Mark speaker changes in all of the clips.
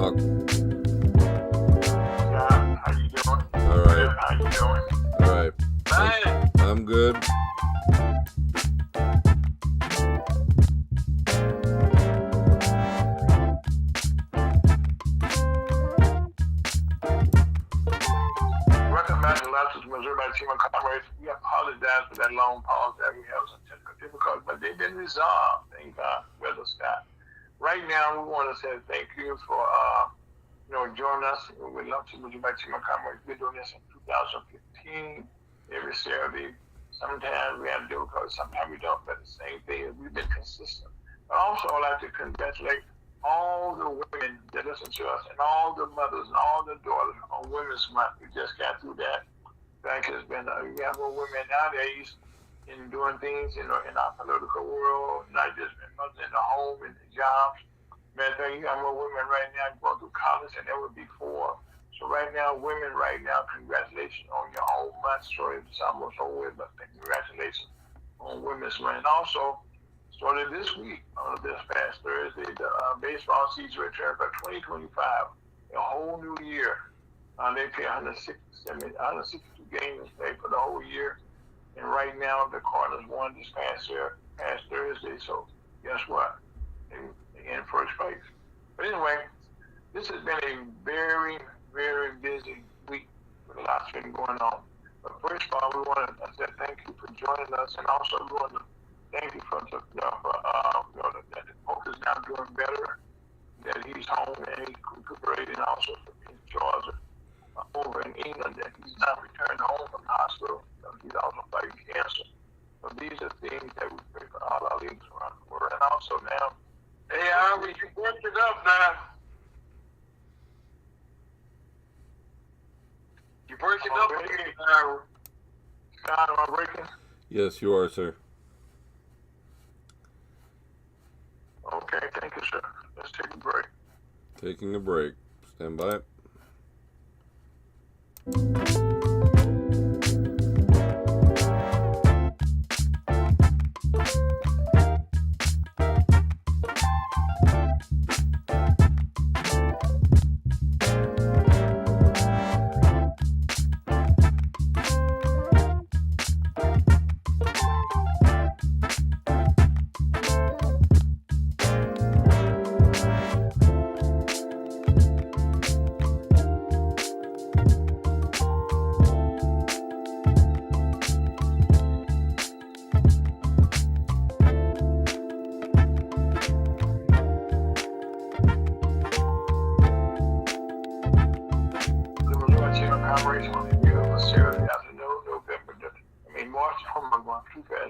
Speaker 1: Doc?
Speaker 2: Yeah, how you doing?
Speaker 1: All right.
Speaker 2: How you doing?
Speaker 1: All right.
Speaker 2: Fine.
Speaker 1: I'm good.
Speaker 2: Welcome back to Lapsus Missouri by Team of Comrades. We apologize for that long pause that we have some technical difficulties, but they've been resolved. Thank God, Weather Scott. Right now, we want to say thank you for joining us with Lapsus Missouri by Team of Comrades. We've been doing this in 2015 every Saturday. Sometimes we have difficulties, sometimes we don't, but the same thing is we've been consistent. But also, I'd like to congratulate all the women that listen to us and all the mothers and all the daughters on Women's Month. We just got through that. In fact, it's been, we have more women nowadays in doing things in our political world, not just mothers in the home and the jobs. Matter of fact, you have more women right now going through college than ever before. So right now, women right now, congratulations on your whole month. Sorry, it's almost over, but congratulations on Women's Month. And also, started this week, this past Thursday, the baseball season returned for 2025, a whole new year. They play 162 games played for the whole year. And right now, the Cardinals won this past Thursday. So guess what? They're in first place. But anyway, this has been a very, very busy week with a lot been going on. But first of all, we want to say thank you for joining us, and also we want to thank you for that the coach is now doing better, that he's home and he's recuperating, also in Georgia, over in England, that he's now returned home from the hospital. He's also fighting cancer. So these are things that we pray for all our leagues around the world. And also now, hey, Ira, you worked it up now. You break it up again, Ira. Scott, am I breaking?
Speaker 1: Yes, you are, sir.
Speaker 2: Okay, thank you, sir. Let's take a break.
Speaker 1: Taking a break. Stand by.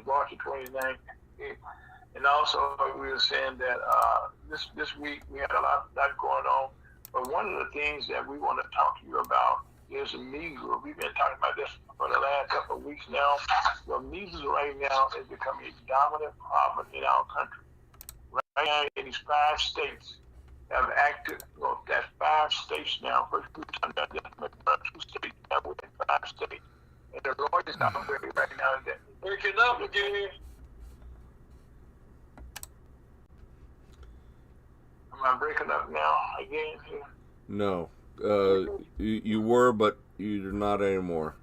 Speaker 2: March of 29th. And also, we were saying that this week we had a lot going on. But one of the things that we want to talk to you about is measles. We've been talking about this for the last couple of weeks now. Well, measles right now is becoming a dominant problem in our country. Right now, in these 5 states have acted. Well, that's 5 states now. First, we talked about that, but 2 states now within 5 states. And the largest outbreak right now is that breaking up again. Am I breaking up now again here?
Speaker 1: No. You were, but you're not anymore.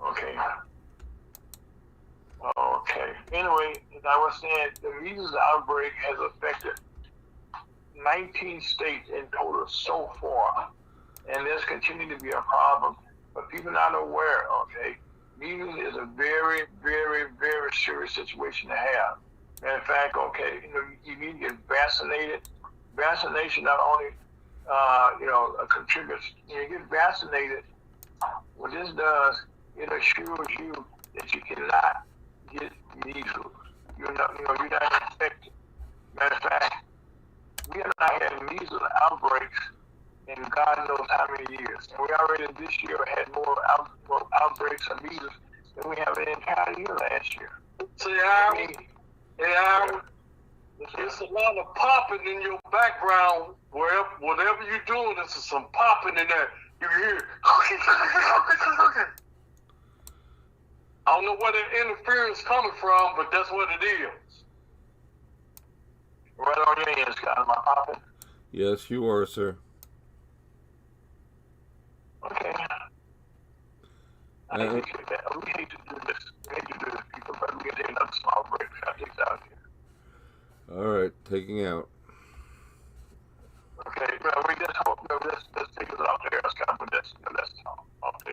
Speaker 2: Okay. Okay. Anyway, as I was saying, the measles outbreak has affected 19 states in total so far. And there's continuing to be a problem. But people not aware, okay? Measles is a very, very, very serious situation to have. Matter of fact, okay, you need to get vaccinated. Vaccination not only, contributes. When you get vaccinated, what this does, it assures you that you cannot get measles. You're not infected. Matter of fact, we have not had measles outbreaks in God knows how many years. And we already this year had more outbreaks of measles than we have an entire year last year.
Speaker 3: See, Aaron, it's a lot of popping in your background. Whatever you're doing, there's some popping in there. You hear, I don't know where the interference coming from, but that's what it is.
Speaker 2: Right on your hands, Scott. Am I popping?
Speaker 1: Yes, you are, sir.
Speaker 2: Okay. I hate to say that. We hate to do this. We hate to do this, people, but we can take another small break. I'll take it out here.
Speaker 1: All right, taking out.
Speaker 2: Okay, well, we just hope that let's take it off there. Let's talk. Okay.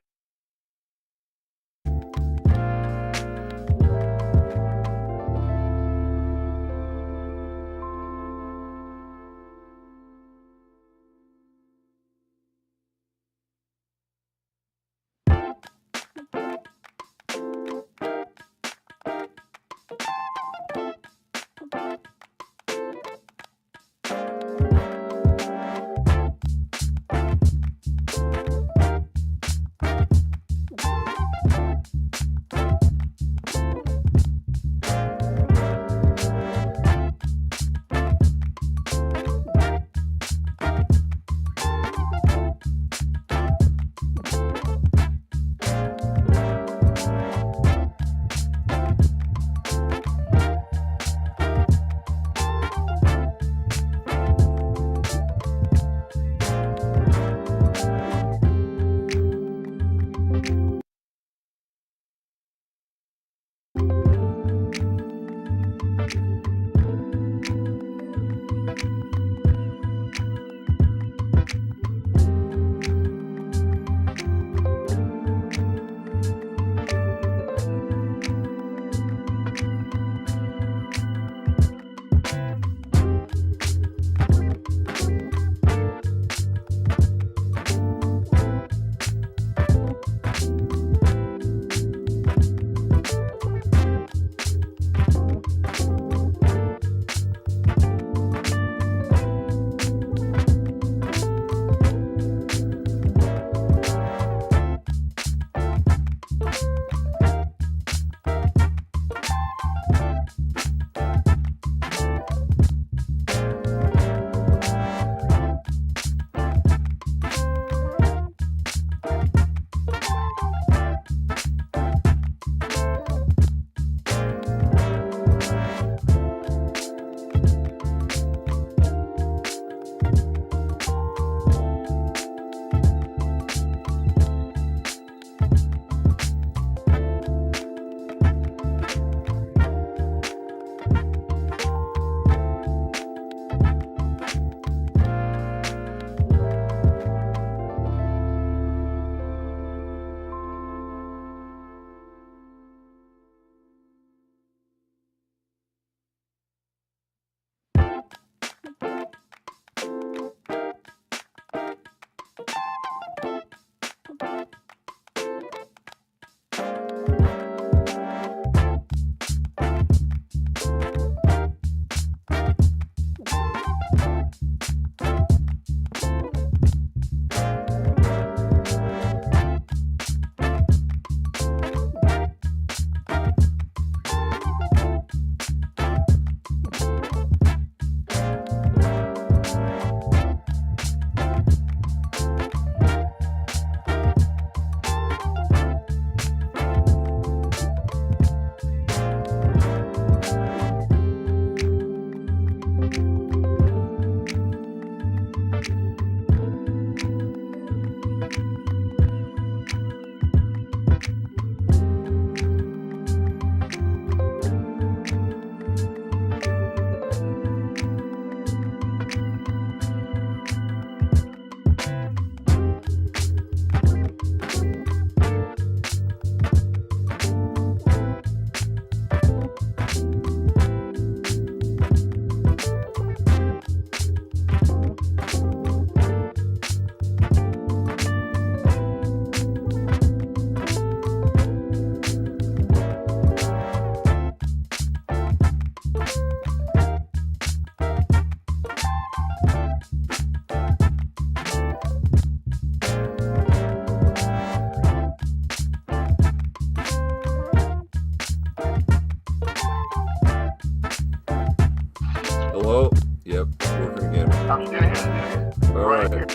Speaker 1: Hello? Yep, working again.
Speaker 2: I'm still here.
Speaker 1: All right.
Speaker 2: Here.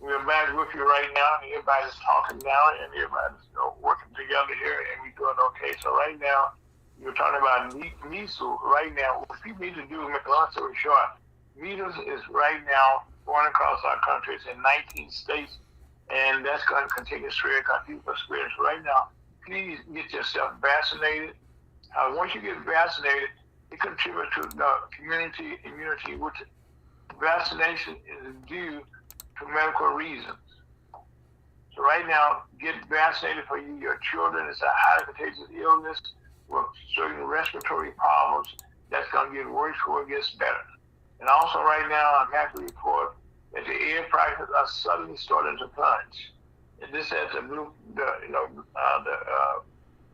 Speaker 2: We're back with you right now, and everybody's talking now, and everybody's working together. together here, and we're doing okay. So right now, you're talking about measles. Right now, what people need to do, make a long story short, measles is right now going across our country. It's in 19 states, and that's going to continue to spread because people are spreading. So right now, please get yourself vaccinated. Once you get vaccinated, it contributes to the community immunity, which vaccination is due to medical reasons. So right now, get vaccinated for you, your children. It's a highly contagious illness with certain respiratory problems that's going to get worse before it gets better. And also right now, I'm happy to report that the air prices are suddenly starting to plunge. And this has the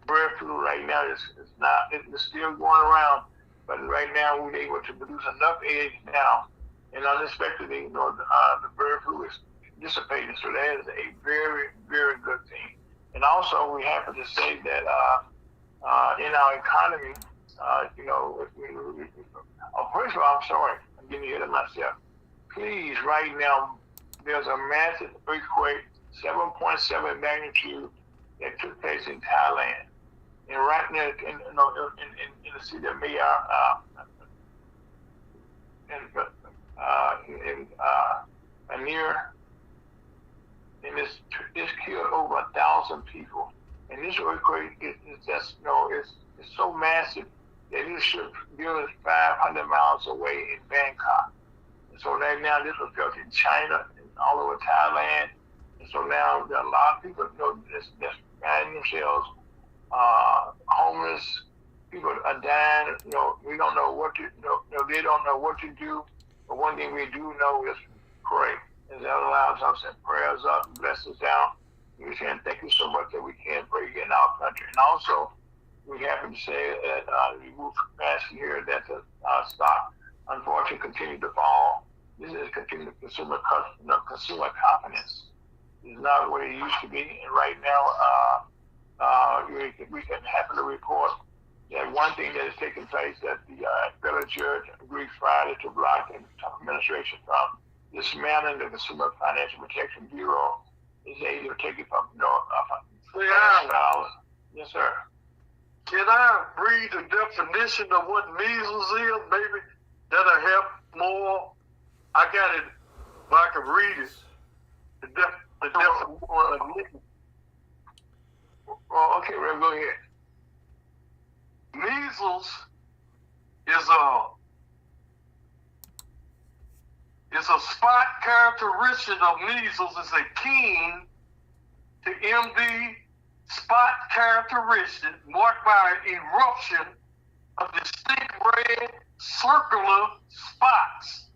Speaker 2: bird flu right now it's still going around, but right now we're able to produce enough eggs now, and unexpectedly, the bird flu is dissipating. So that is a very, very good thing. And also, we happen to say that in our economy, first of all, I'm sorry, I'm getting ahead of myself. Please, right now, there's a massive earthquake, 7.7 magnitude, that took place in Thailand. And right now, in the city of Mayar, and it's killed over 1,000 people. And this earthquake is just, it's so massive that it should build 500 miles away in Bangkok. And so right now, this was built in China and all over Thailand. And so now there are a lot of people just finding themselves homeless. People are dying. We don't know what to. They don't know what to do. But one thing we do know is pray. And that allows us to send prayers up and bless us down. We saying thank you so much that we can pray here in our country. And also, we happen to say that we moved fast here that the stock, unfortunately, continued to fall. This is continuing consumer confidence. It's not what it used to be. And right now, we can happen to report that one thing that is taking place that the federal judge agreed Friday to block the Trump administration from dismantling the Consumer Financial Protection Bureau is able to take it from Yes, sir.
Speaker 3: Can I read the definition of what measles is? Maybe that'll help more. I got it, but I can read it. The definition.
Speaker 2: Well, okay, Ray, go ahead.
Speaker 3: Measles is a spot characteristic of measles is akin to MD spot characteristic marked by an eruption of distinct red circular spots.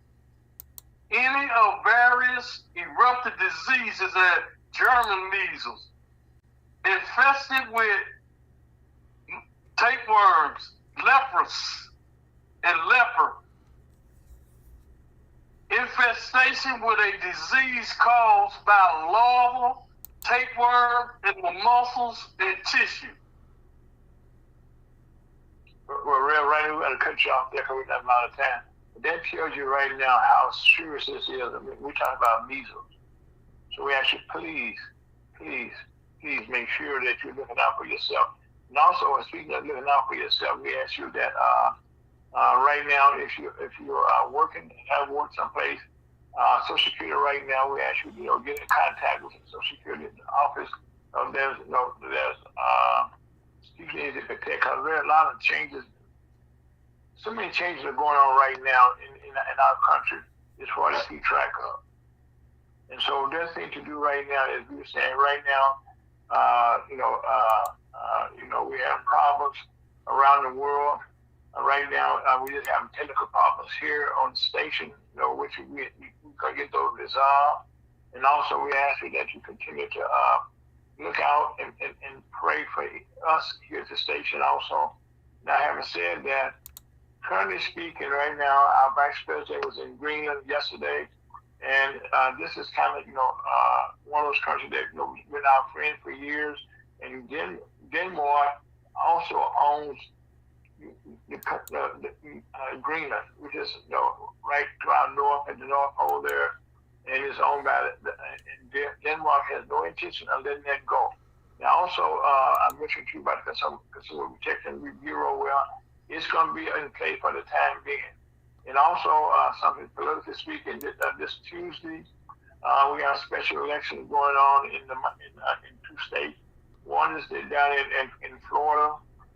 Speaker 3: Any of various eruptive diseases that German measles, infested with tapeworms, leprous, and leper. Infestation with a disease caused by larva, tapeworm, in the muscles and tissue.
Speaker 2: Well, right, we're going to cut you off there because we have a lot of time. But that tells you right now how serious this is. I mean, we're talking about measles. So we ask you, please make sure that you're looking out for yourself. And also, speaking of looking out for yourself, we ask you that right now, if you're working, have work someplace, Social Security right now, we ask you, get in contact with the Social Security office. There's because there are a lot of changes. So many changes are going on right now in our country as far as keep track of. And so the thing to do right now is we were saying right now, we have problems around the world. Right now, we just have technical problems here on the station, which we can get those resolved. And also, we ask you that you continue to look out and pray for us here at the station also. Now, having said that, currently speaking, right now, our vice president was in Greenland yesterday. And this is kind of, one of those countries that, we've been our friend for years. And Denmark also owns Greenland, which is, right to our north, at the North Pole there. And it's owned by, Denmark has no intention of letting that go. Now, also, I mentioned to you about the Consumer Protection Bureau. Well, it's going to be in place for the time being. And also, something politically speaking, this Tuesday, we have a special election going on in two states. One is down in Florida,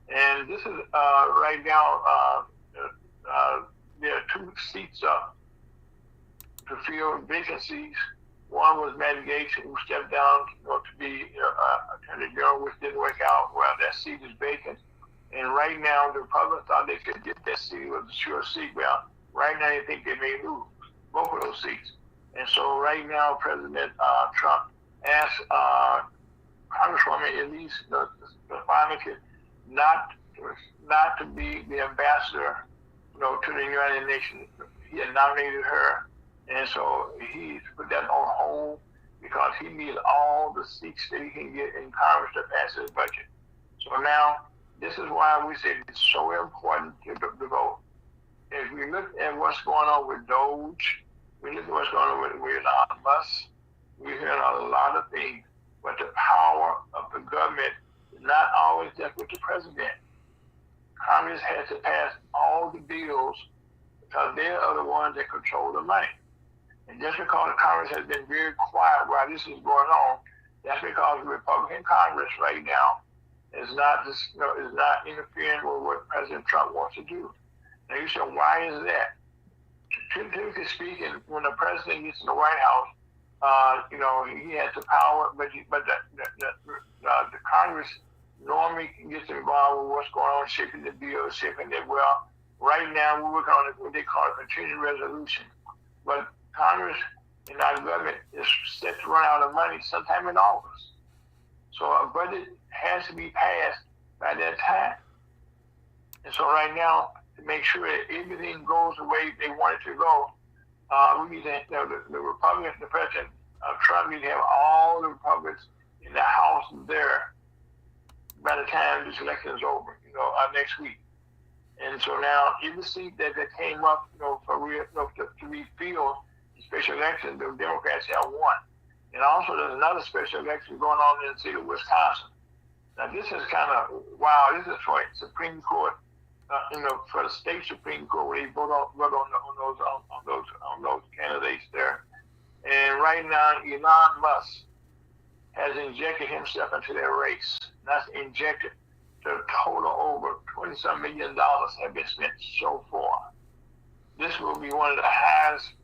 Speaker 2: and this is right now. There are two seats up to fill vacancies. One was Matt Gaetz, who stepped down to be Attorney General, which didn't work out. Well, that seat is vacant. And right now, the Republicans thought they could get that seat. It was a sure seat. Well, right now, they think they may lose both of those seats. And so right now, President Trump asked Congresswoman Elise Stefanik not to be the ambassador, to the United Nations. He had nominated her, and so he put that on hold because he needs all the seats that he can get in Congress to pass his budget. So now, this is why we say it's so important to vote. If we look at what's going on with Doge, we look at what's going on with Elon Musk, we hear a lot of things, but the power of the government is not always just with the president. Congress has to pass all the bills because they are the ones that control the money. And just because Congress has been very quiet while this is going on, that's because the Republican Congress right now is not interfering with what President Trump wants to do. Now you say, why is that? Typically speaking, when the president gets in the White House, he has the power, but the Congress normally gets involved with what's going on, shaping the bill, shaping it. Well, right now we're working on what they call a continuing resolution. But Congress and our government is set to run out of money sometime in August. So a budget has to be passed by that time. And so right now, to make sure that everything goes the way they want it to go, we need to, the Republicans, the President Trump need to have all the Republicans in the House there by the time this election is over, next week. And so now, every seat that came up, to be filled in special election, the Democrats have won. And also, there's another special election going on in the state of Wisconsin. Now, this is kind of wow. This is for Supreme Court, for the state Supreme Court, where they vote on those candidates there. And right now, Elon Musk has injected himself into that race. That's injected. The total over $20-some million have been spent so far. This will be one of the highest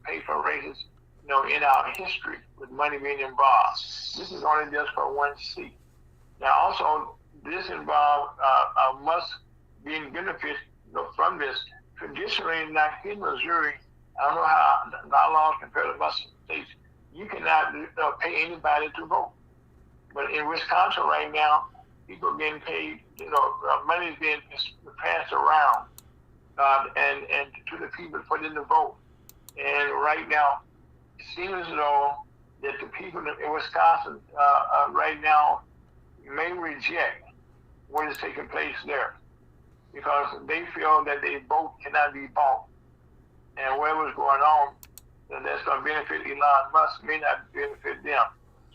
Speaker 2: paid-for races, in our history, with money being involved. This is only just for one seat. Now, also, this involved Musk being benefited from this. Traditionally, not in Missouri, I don't know how laws compare to most states. You cannot pay anybody to vote. But in Wisconsin right now, people are getting paid, money is being passed around and to the people for them to vote. And right now, it seems as though that the people in Wisconsin right now may reject what is taking place there because they feel that their vote cannot be bought. And whatever's going on, then that's going to benefit Elon Musk, may not benefit them.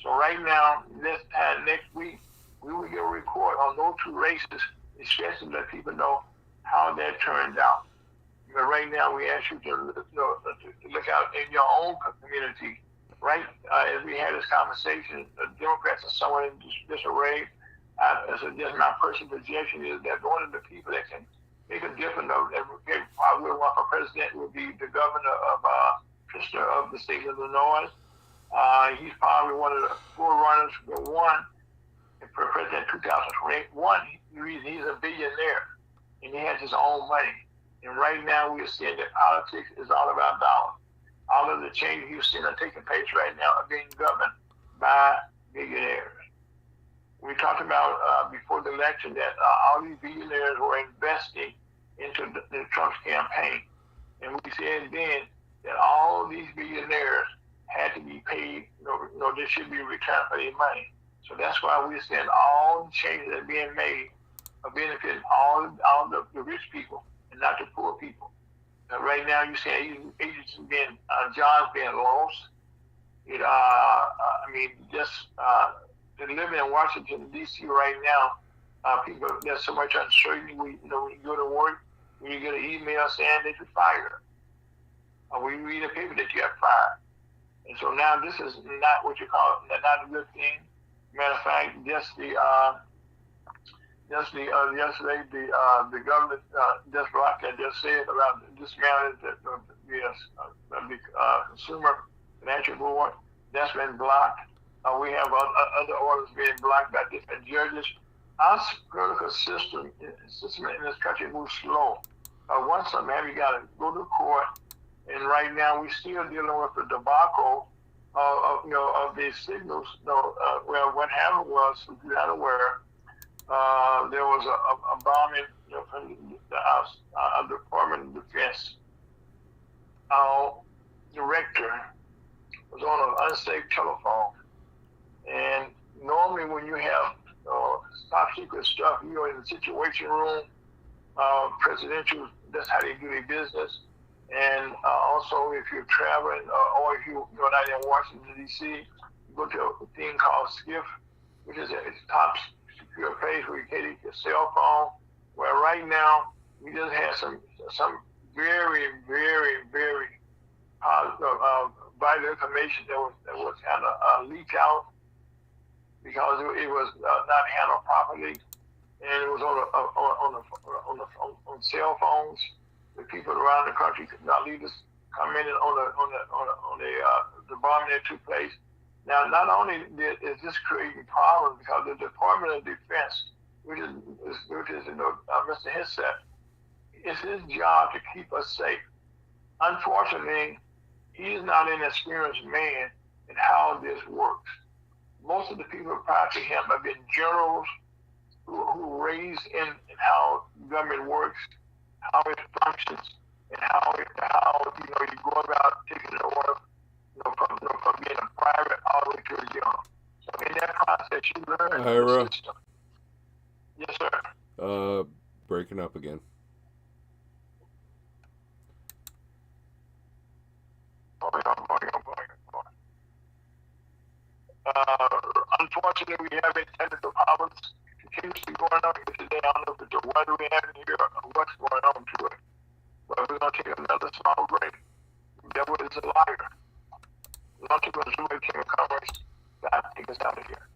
Speaker 2: So right now, this time next week, we will get a report on those two races, especially to let people know how that turned out. But right now, we ask you to look out in your own community. Right as we had this conversation, the Democrats are somewhat in disarray. So just my personal projection is that one of the people that can make a difference, that probably would want for president would be the governor of the state of Illinois. He's probably one of the forerunners for one for president 2021. He's a billionaire and he has his own money. And right now we're seeing that politics is all about dollars. All of the changes you're seeing are taking place right now are being governed by billionaires. We talked about before the election that all these billionaires were investing into the Trump's campaign. And we said then that all these billionaires had to be paid, they should be returned for their money. So that's why we're seeing all the changes that are being made are benefiting all the rich people and not the poor people. Right now you see agencies jobs being lost. living in Washington D.C. right now, people, there's so much uncertainty. When you go to work, when you get an email saying that you're fired, or when you read a paper that you got fired. And so now this is not what you call not a good thing. Matter of fact, yesterday the government just blocked and just said about this man the Consumer Financial Board that's been blocked. We have other orders being blocked by different judges. Our political system in this country moves slow. Once something happens, you got to go to court. And right now, we're still dealing with the debacle of these signals. Well, what happened was, if you're not aware, there was a bombing from the Department of Defense. Our director was on an unsafe telephone. And normally when you have top secret stuff, in the Situation Room, presidential, that's how they do their business. And also, if you're traveling or if you're not in Washington, D.C., go to a thing called SCIF, which is a top secure place where you can take your cell phone. Well, right now, we just had some very, very, very vital information that was kind of leaked out because it was not handled properly, and it was on cell phones. The people around the country could not leave us commented on the bombing that took place. Now, not only is this creating problems because the Department of Defense, which is Mr. Hissette, it's his job to keep us safe. Unfortunately, he is not an experienced man in how this works. Most of the people prior to him have been generals who raised in how government works, how it functions, and how you go about taking the order from being a private all the way to a young. So in that process, you learn the system. Yes, sir.
Speaker 1: Breaking up again.
Speaker 2: Unfortunately, we have technical problems continuously going on here today. I don't know if it's the weather we have in here or what's going on to it. But we're going to take another small break. The devil is a liar. Not too much somebody came and cover us. God, take us out of here.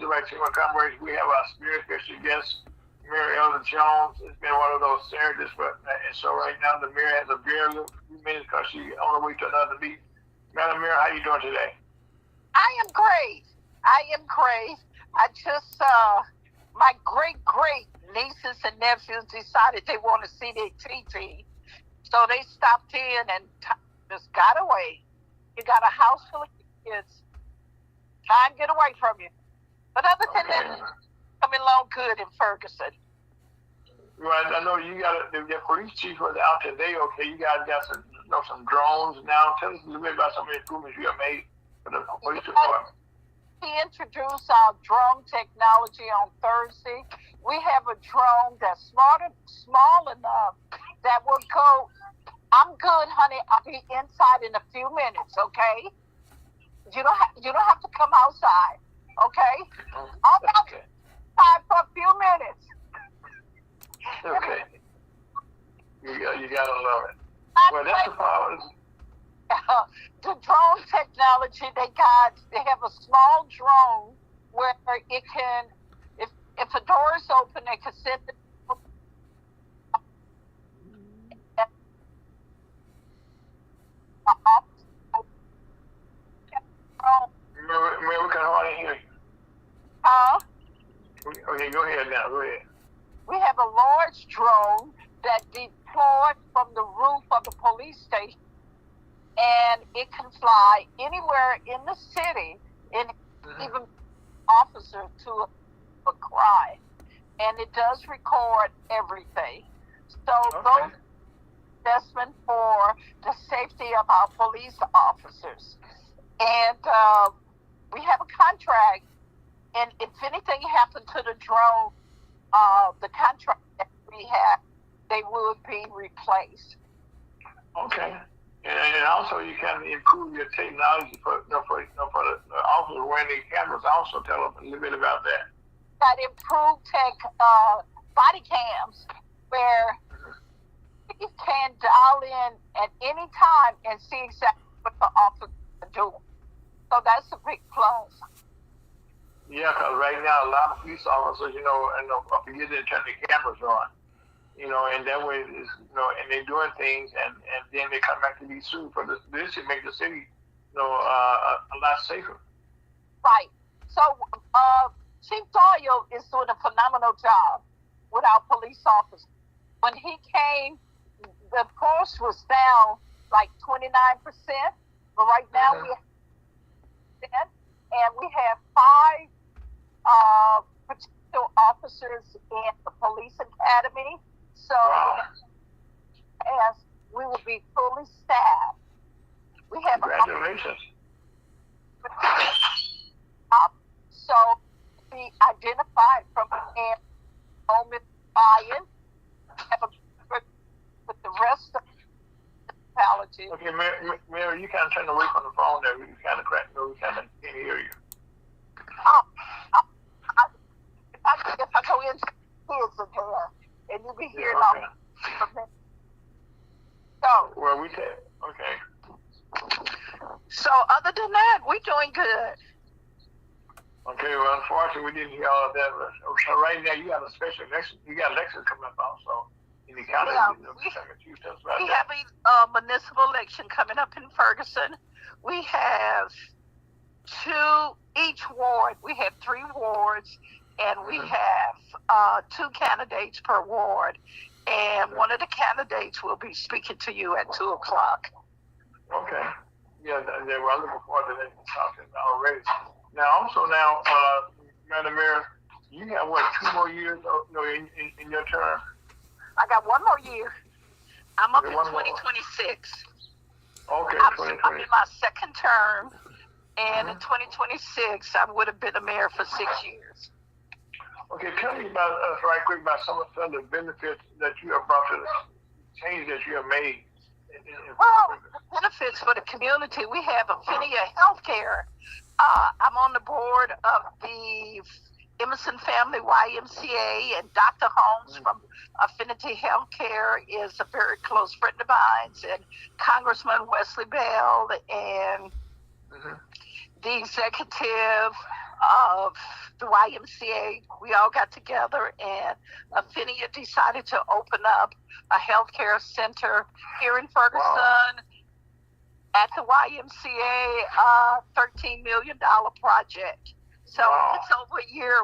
Speaker 2: by T. Montgomery. We have our spirit special guest, Mayor Elder Jones. It's been one of those Saturdays, and so right now the mayor has a very few minutes because she's on her way to another meeting. Madam Mayor, how you doing today?
Speaker 4: I am great. I just, my great nieces and nephews decided they want to see their TT. So they stopped in and just got away. You got a house full of kids. Time to get away from you. But other than that, coming along good in Ferguson.
Speaker 2: Well, I know you got the police chief was out today. Okay, you guys got some drones now. Tell us a little bit about some of the improvements you have made for the police department.
Speaker 4: He introduced our drone technology on Thursday. We have a drone that's small enough that will go. I'm good, honey. I'll be inside in a few minutes. Okay. You don't have to come outside. Okay. I'll be outside for a few minutes.
Speaker 2: Okay. You gotta love it. Well, that's the problem.
Speaker 4: The drone technology they have a small drone where it can, if a door is open, they can send it.
Speaker 2: We can hardly hear you.
Speaker 4: Huh?
Speaker 2: Okay, go ahead now. Go ahead.
Speaker 4: We have a large drone that deployed from the roof of the police station, and it can fly anywhere in the city, and even officer to a crime, and it does record everything. So those investment for the safety of our police officers, and we have a contract. And if anything happened to the drone, the contract that we have, they would be replaced.
Speaker 2: Okay. And also, you can improve your technology for the officers wearing the cameras. Also, tell them a little bit about that.
Speaker 4: That improved tech body cams, where you can dial in at any time and see exactly what the officer is doing. So that's a big plus.
Speaker 2: Yeah, because right now a lot of police officers, are forgetting to turn the cameras on. And that way, and they're doing things, and then they come back to be sued for this. This should make the city, a lot safer.
Speaker 4: Right. So, Chief Doyle is doing a phenomenal job with our police officers. When he came, the force was down like 29%, but right now we have 10, and we have 5 potential officers in the police academy. So, as we will be fully staffed. We have
Speaker 2: Congratulations.
Speaker 4: So, be identified from enrollment buy-in with the rest of the municipality.
Speaker 2: Okay, Mary, you kind of turn away from the phone there. We kind of cracked. We kind of can't hear you.
Speaker 4: If I go into kids in here, and you'll be hearing
Speaker 2: okay.
Speaker 4: all from them. So,
Speaker 2: well, okay.
Speaker 4: So, other than that, we're doing good.
Speaker 2: Okay, well, unfortunately, we didn't hear all of that. So right now, you have a special election. You got elections coming up also in the county.
Speaker 4: We have a municipal election coming up in Ferguson. We have each ward. We have 3 wards, and we have 2 candidates per ward. And one of the candidates will be speaking to you at 2:00.
Speaker 2: Okay. Yeah, they were looking forward to that talking already. Now, Madam Mayor, you have 2 more years in your term?
Speaker 4: I got 1 more year. I'm up in 2026.
Speaker 2: Okay,
Speaker 4: I'm in my 2nd term, and in 2026, I would have been a mayor for 6 years.
Speaker 2: Okay, tell me about us right quick about some of the benefits that you have brought to the change that you have made.
Speaker 4: Well, the benefits for the community, we have Affinia Healthcare. I'm on the board of the Emerson Family YMCA, and Dr. Holmes from Affinity Healthcare is a very close friend of mine, and Congressman Wesley Bell, and the executive of the YMCA, we all got together, and Affinia decided to open up a healthcare center here in Ferguson.
Speaker 2: Wow.
Speaker 4: At the YMCA, $13 million project. So
Speaker 2: Wow.
Speaker 4: it's over a year.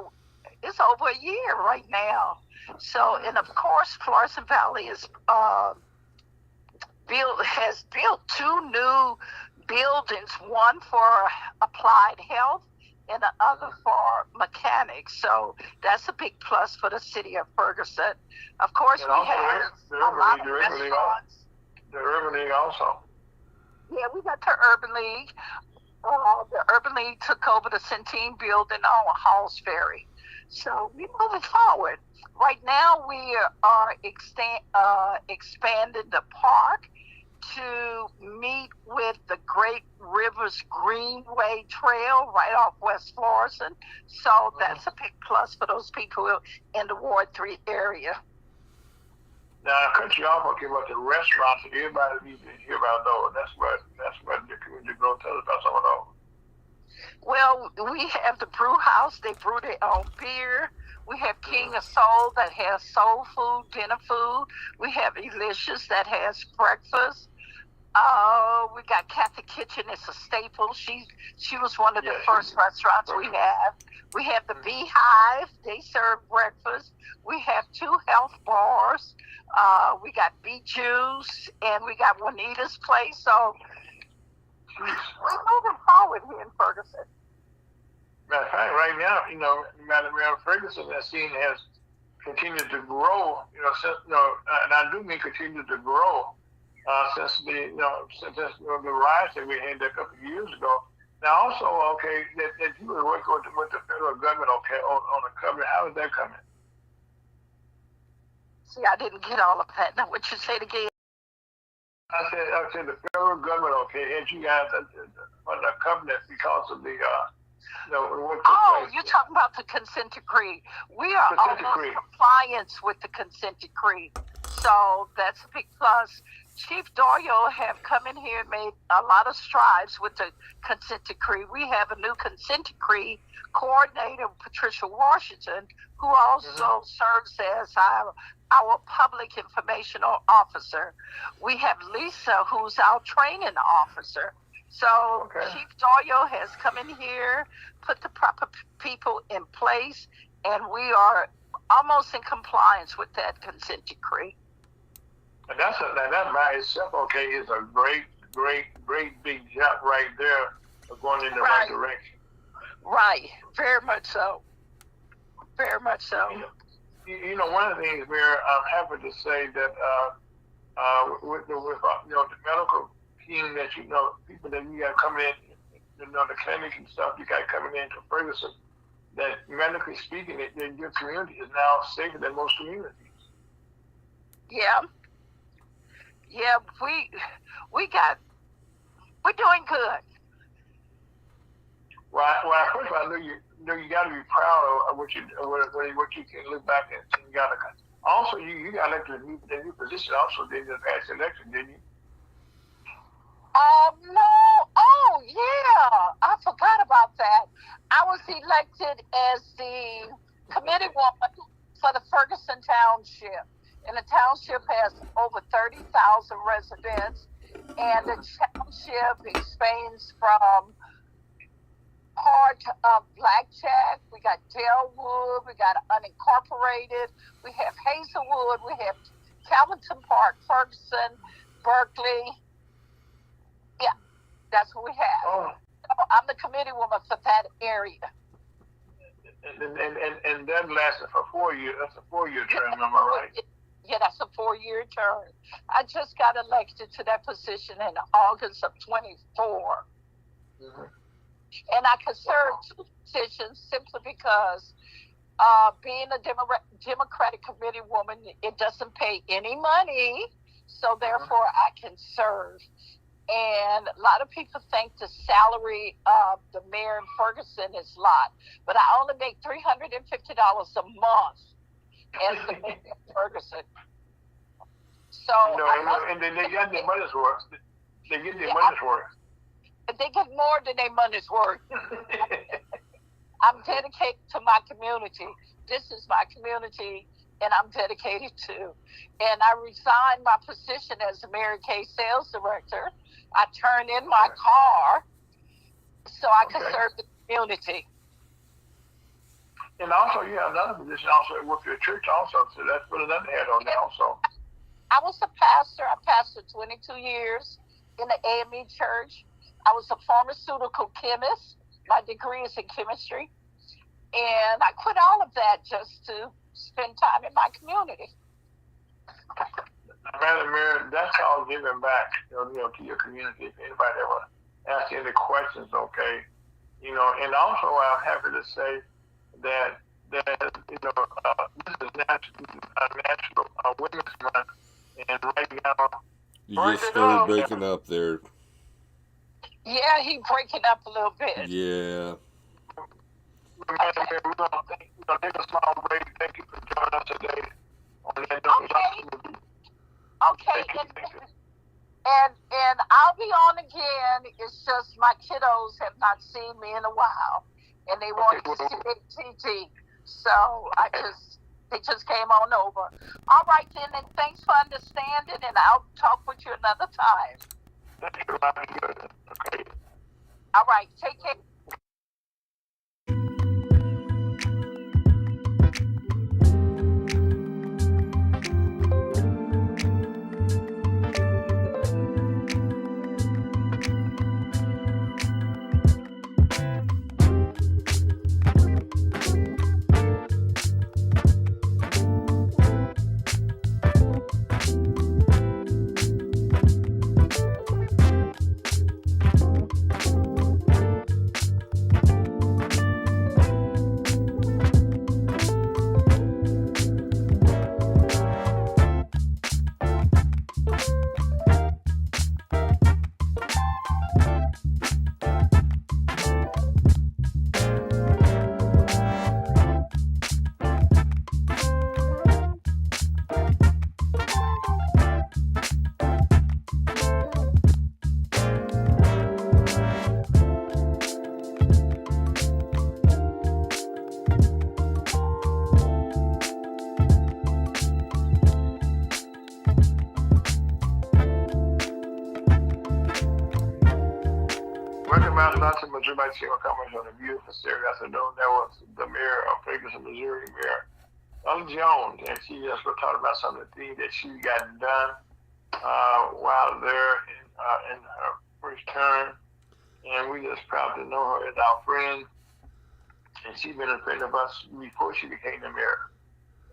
Speaker 4: It's over a year right now. So, and of course, Florissant Valley is has built 2 new buildings, one for applied health and the other for mechanics. So that's a big plus for the city of Ferguson. Of course,
Speaker 2: And
Speaker 4: we
Speaker 2: also
Speaker 4: have
Speaker 2: the
Speaker 4: a lot of
Speaker 2: Urban League
Speaker 4: restaurants.
Speaker 2: The Urban League also.
Speaker 4: Yeah, we got the Urban League. The Urban League took over the Centene building on Halls Ferry. So we're moving forward. Right now, we are expanding the park to meet with the Great Rivers Greenway Trail right off West Florissant. So that's a big plus for those people in the Ward 3 area.
Speaker 2: Now, I cut you off. Okay, about the restaurants. Everybody needs to hear about those. That's what the community growth tells us about some of those.
Speaker 4: Well, we have the brew house. They brew their own beer. We have King of Soul that has soul food, dinner food. We have Elicious that has breakfast. We got Kathy Kitchen. It's a staple. She was one of the first restaurants we have. We have the Beehive. They serve breakfast. We have 2 health bars. We got Bee Juice, and we got Juanita's Place. So we're moving forward here in Ferguson.
Speaker 2: Matter of fact, right now, Madam Ferguson, that scene has continued to grow. Since and I do mean continue to grow since the rise that we had a couple of years ago. Now, also, okay, that you were working with the federal government, okay, on a covenant. How is that coming?
Speaker 4: See, I didn't get all of that. Now, what you said again?
Speaker 2: I said the federal government, okay, and you guys on a covenant because of the
Speaker 4: you're talking about the consent decree. We are almost in compliance with the consent decree. So that's a big plus. Chief Doyle have come in here and made a lot of strides with the consent decree. We have a new consent decree coordinator, Patricia Washington, who also serves as our public informational officer. We have Lisa, who's our training officer. So Chief Doyle has come in here, put the proper people in place, and we are almost in compliance with that consent decree.
Speaker 2: And that by itself, okay, is a great big jump right there of going in the right direction.
Speaker 4: Right, very much so. Very much so.
Speaker 2: One of the things, Mayor, I'm happy to say that with the medical team that people that you got coming in, the clinic and stuff you got coming into Ferguson, that medically speaking, your community is now safer than most communities.
Speaker 4: Yeah. Yeah, we're doing good.
Speaker 2: Well, first of all, I know you got to be proud of what you can look back at. You got to also you got elected a new position also in the past election, didn't you?
Speaker 4: No. Oh, yeah. I forgot about that. I was elected as the committee woman for the Ferguson Township. And the township has over 30,000 residents. And the township expands from part of Blackjack. We got Delwood. We got unincorporated. We have Hazelwood. We have Calvinton Park, Ferguson, Berkeley. Yeah, that's what we have.
Speaker 2: Oh.
Speaker 4: So I'm the committee woman for that area.
Speaker 2: And that lasted for 4 years. That's a 4-year term, am I right?
Speaker 4: Yeah, that's a 4-year term. I just got elected to that position in August of 24. Mm-hmm. And I could serve 2 positions simply because being a Democratic committee woman, it doesn't pay any money. So therefore, I can serve. And a lot of people think the salary of the mayor in Ferguson is a lot. But I only make $350 a month as the mayor in Ferguson. So
Speaker 2: and they get their money's worth. They get their money's worth.
Speaker 4: They get more than their money's worth. I'm dedicated to my community. This is my community, and I'm dedicated to. And I resigned my position as the Mary Kay sales director. I turned in my car so I could serve the community.
Speaker 2: And also, you have another position also with your church also, so that's put another head on there also.
Speaker 4: I was a pastor. I pastored 22 years in the AME church. I was a pharmaceutical chemist. My degree is in chemistry. And I quit all of that just to spend time in my community.
Speaker 2: Madam Mayor, that's all giving back, to your community. If anybody ever asks any questions, okay, and also I'm happy to say that this is National Women's Month, and right now
Speaker 1: You just started breaking up there.
Speaker 4: Yeah, he breaking up a little bit.
Speaker 1: Yeah.
Speaker 2: Madam Mayor, we're gonna take a small break. Thank you for joining us today on that.
Speaker 4: Okay. And I'll be on again. It's just my kiddos have not seen me in a while, and they want to see TT. So they just came on over. All right then, and thanks for understanding. And I'll talk with you another time.
Speaker 2: Thank you, okay.
Speaker 4: All right, take care.
Speaker 2: Everybody see what comments on the beautiful series. I said, no, that was the mayor of Ferguson, Missouri, Mayor Ellen Jones, and she just was talking about some of the things that she got done while there in her first term, and we just proud to know her as our friend. And she's been a friend of us before she became the mayor.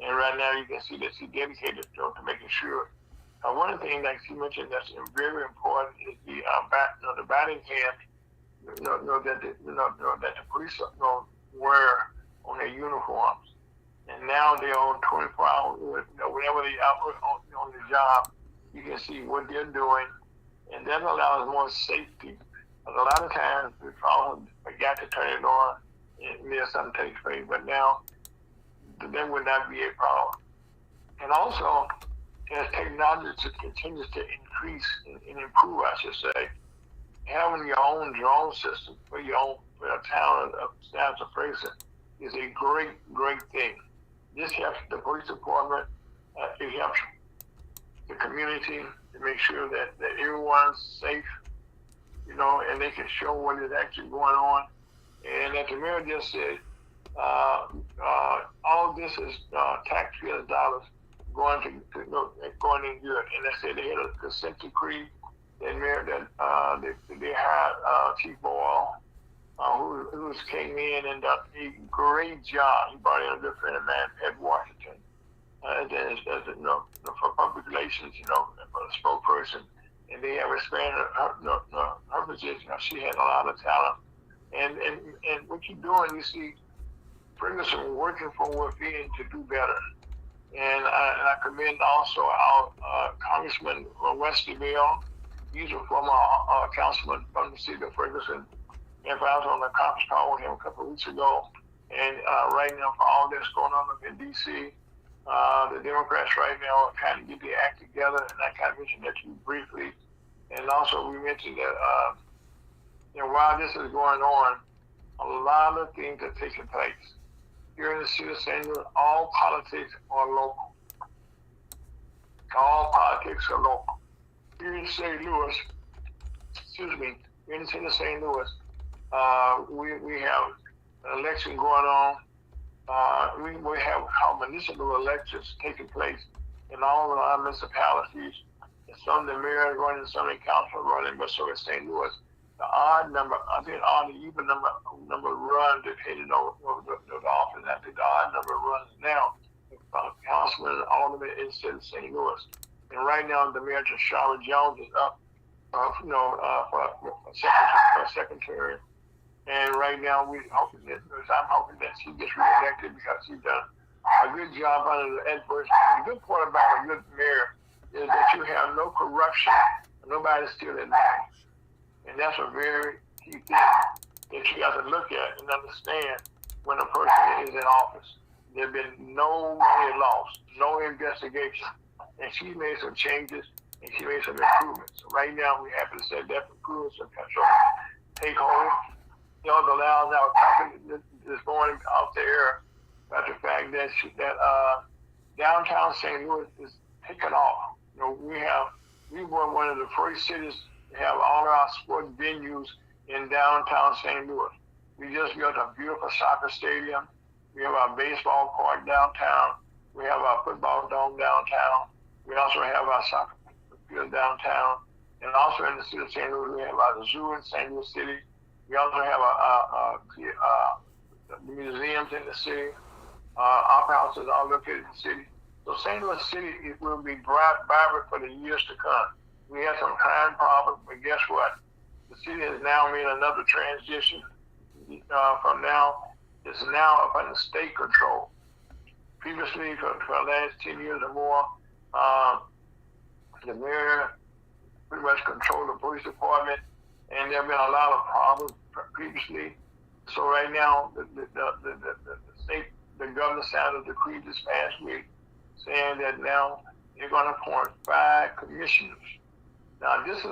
Speaker 2: And right now, you can see that she dedicated to making sure. One of the things that she mentioned that's very important is the batting hand. That the police wear on their uniforms, and now they're on 24 hours. Whenever they out on the job, you can see what they're doing, and that allows more safety. Because a lot of times we forgot to turn it on, and there's something takes place. But now that would not be a problem. And also, as technology continues to increase and improve, I should say, having your own drone system for a town of South of Ferguson is a great thing. This helps the police department. It helps the community to make sure that everyone's safe, and they can show what is actually going on. And as the mayor just said, all this is taxpayers' dollars going in good. And they said they had a consent decree. And they had Chief Boyle, who came in and done a great job. He brought in a good friend of mine, Ed Washington, for public relations, for the spokesperson. And they have expanded her position. She had a lot of talent. And what you're doing, you see Ferguson working from within to do better. And I commend also our Congressman Westerville. He's a former councilman from the city of Ferguson. And I was on a conference call with him a couple of weeks ago. And right now, for all that's going on up in D.C., the Democrats right now are trying to get their act together. And I kind of mentioned that to you briefly. And also, we mentioned that while this is going on, a lot of things are taking place. Here in the city of St. Louis, all politics are local. All politics are local. Here in St. Louis, excuse me, here in the city of St. Louis, we have an election going on. We have our municipal elections taking place in all of our municipalities. And some of the mayors running, some of the council running, but so is St. Louis. The odd number, I think odd and even number runs depending on the office. I think the odd number runs now. Councilman and alderman in St. Louis. And right now, the mayor, Shara Jones, is up, for second term. And right now, I'm hoping that she gets reelected because she's done a good job under the adversity. The good part about a good mayor is that you have no corruption, nobody's stealing money. And that's a very key thing that you got to look at and understand when a person is in office. There's been no money lost, no investigation. And she made some changes and she made some improvements. So right now, we have to say that improvements and control take hold. The loud now talking this morning off the air about the fact that downtown St. Louis is taking off. We were one of the first cities to have all of our sport venues in downtown St. Louis. We just built a beautiful soccer stadium. We have our baseball court downtown. We have our football dome downtown. We also have our soccer field downtown. And also in the city of St. Louis, we have our zoo in St. Louis City. We also have the museums in the city. Opera houses are located in the city. So St. Louis City will be vibrant for the years to come. We had some crime problems, but guess what? The city has now made another transition from now. It's now up under state control. Previously, for the last 10 years or more, the mayor pretty much controlled the police department, and there have been a lot of problems previously. So right now, the state, the governor signed a decree this past week saying that now they're going to appoint 5 commissioners. Now, this is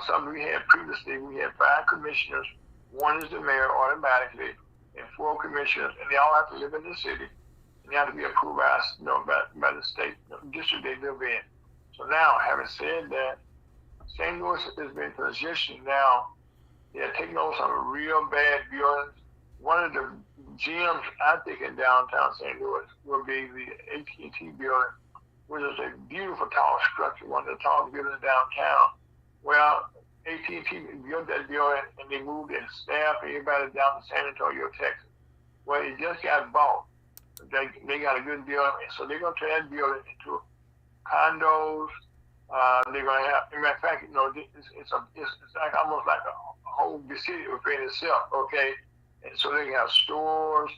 Speaker 2: something we had previously. We had 5 commissioners. One is the mayor automatically, and 4 commissioners, and they all have to live in the city. And they have to be approved by the state, the district they live in. So now, having said that, St. Louis has been positioned now. They're taking over some real bad buildings. One of the gyms, I think, in downtown St. Louis will be the AT&T building, which is a beautiful tall structure, one of the tallest buildings downtown. Well, AT&T built that building and they moved their staff and everybody down to San Antonio, Texas. Well, it just got bought. They got a good building, and so they're going to turn that building into condos. They're going to have, in fact, it's like almost like a whole city within itself, okay? And so they can have stores.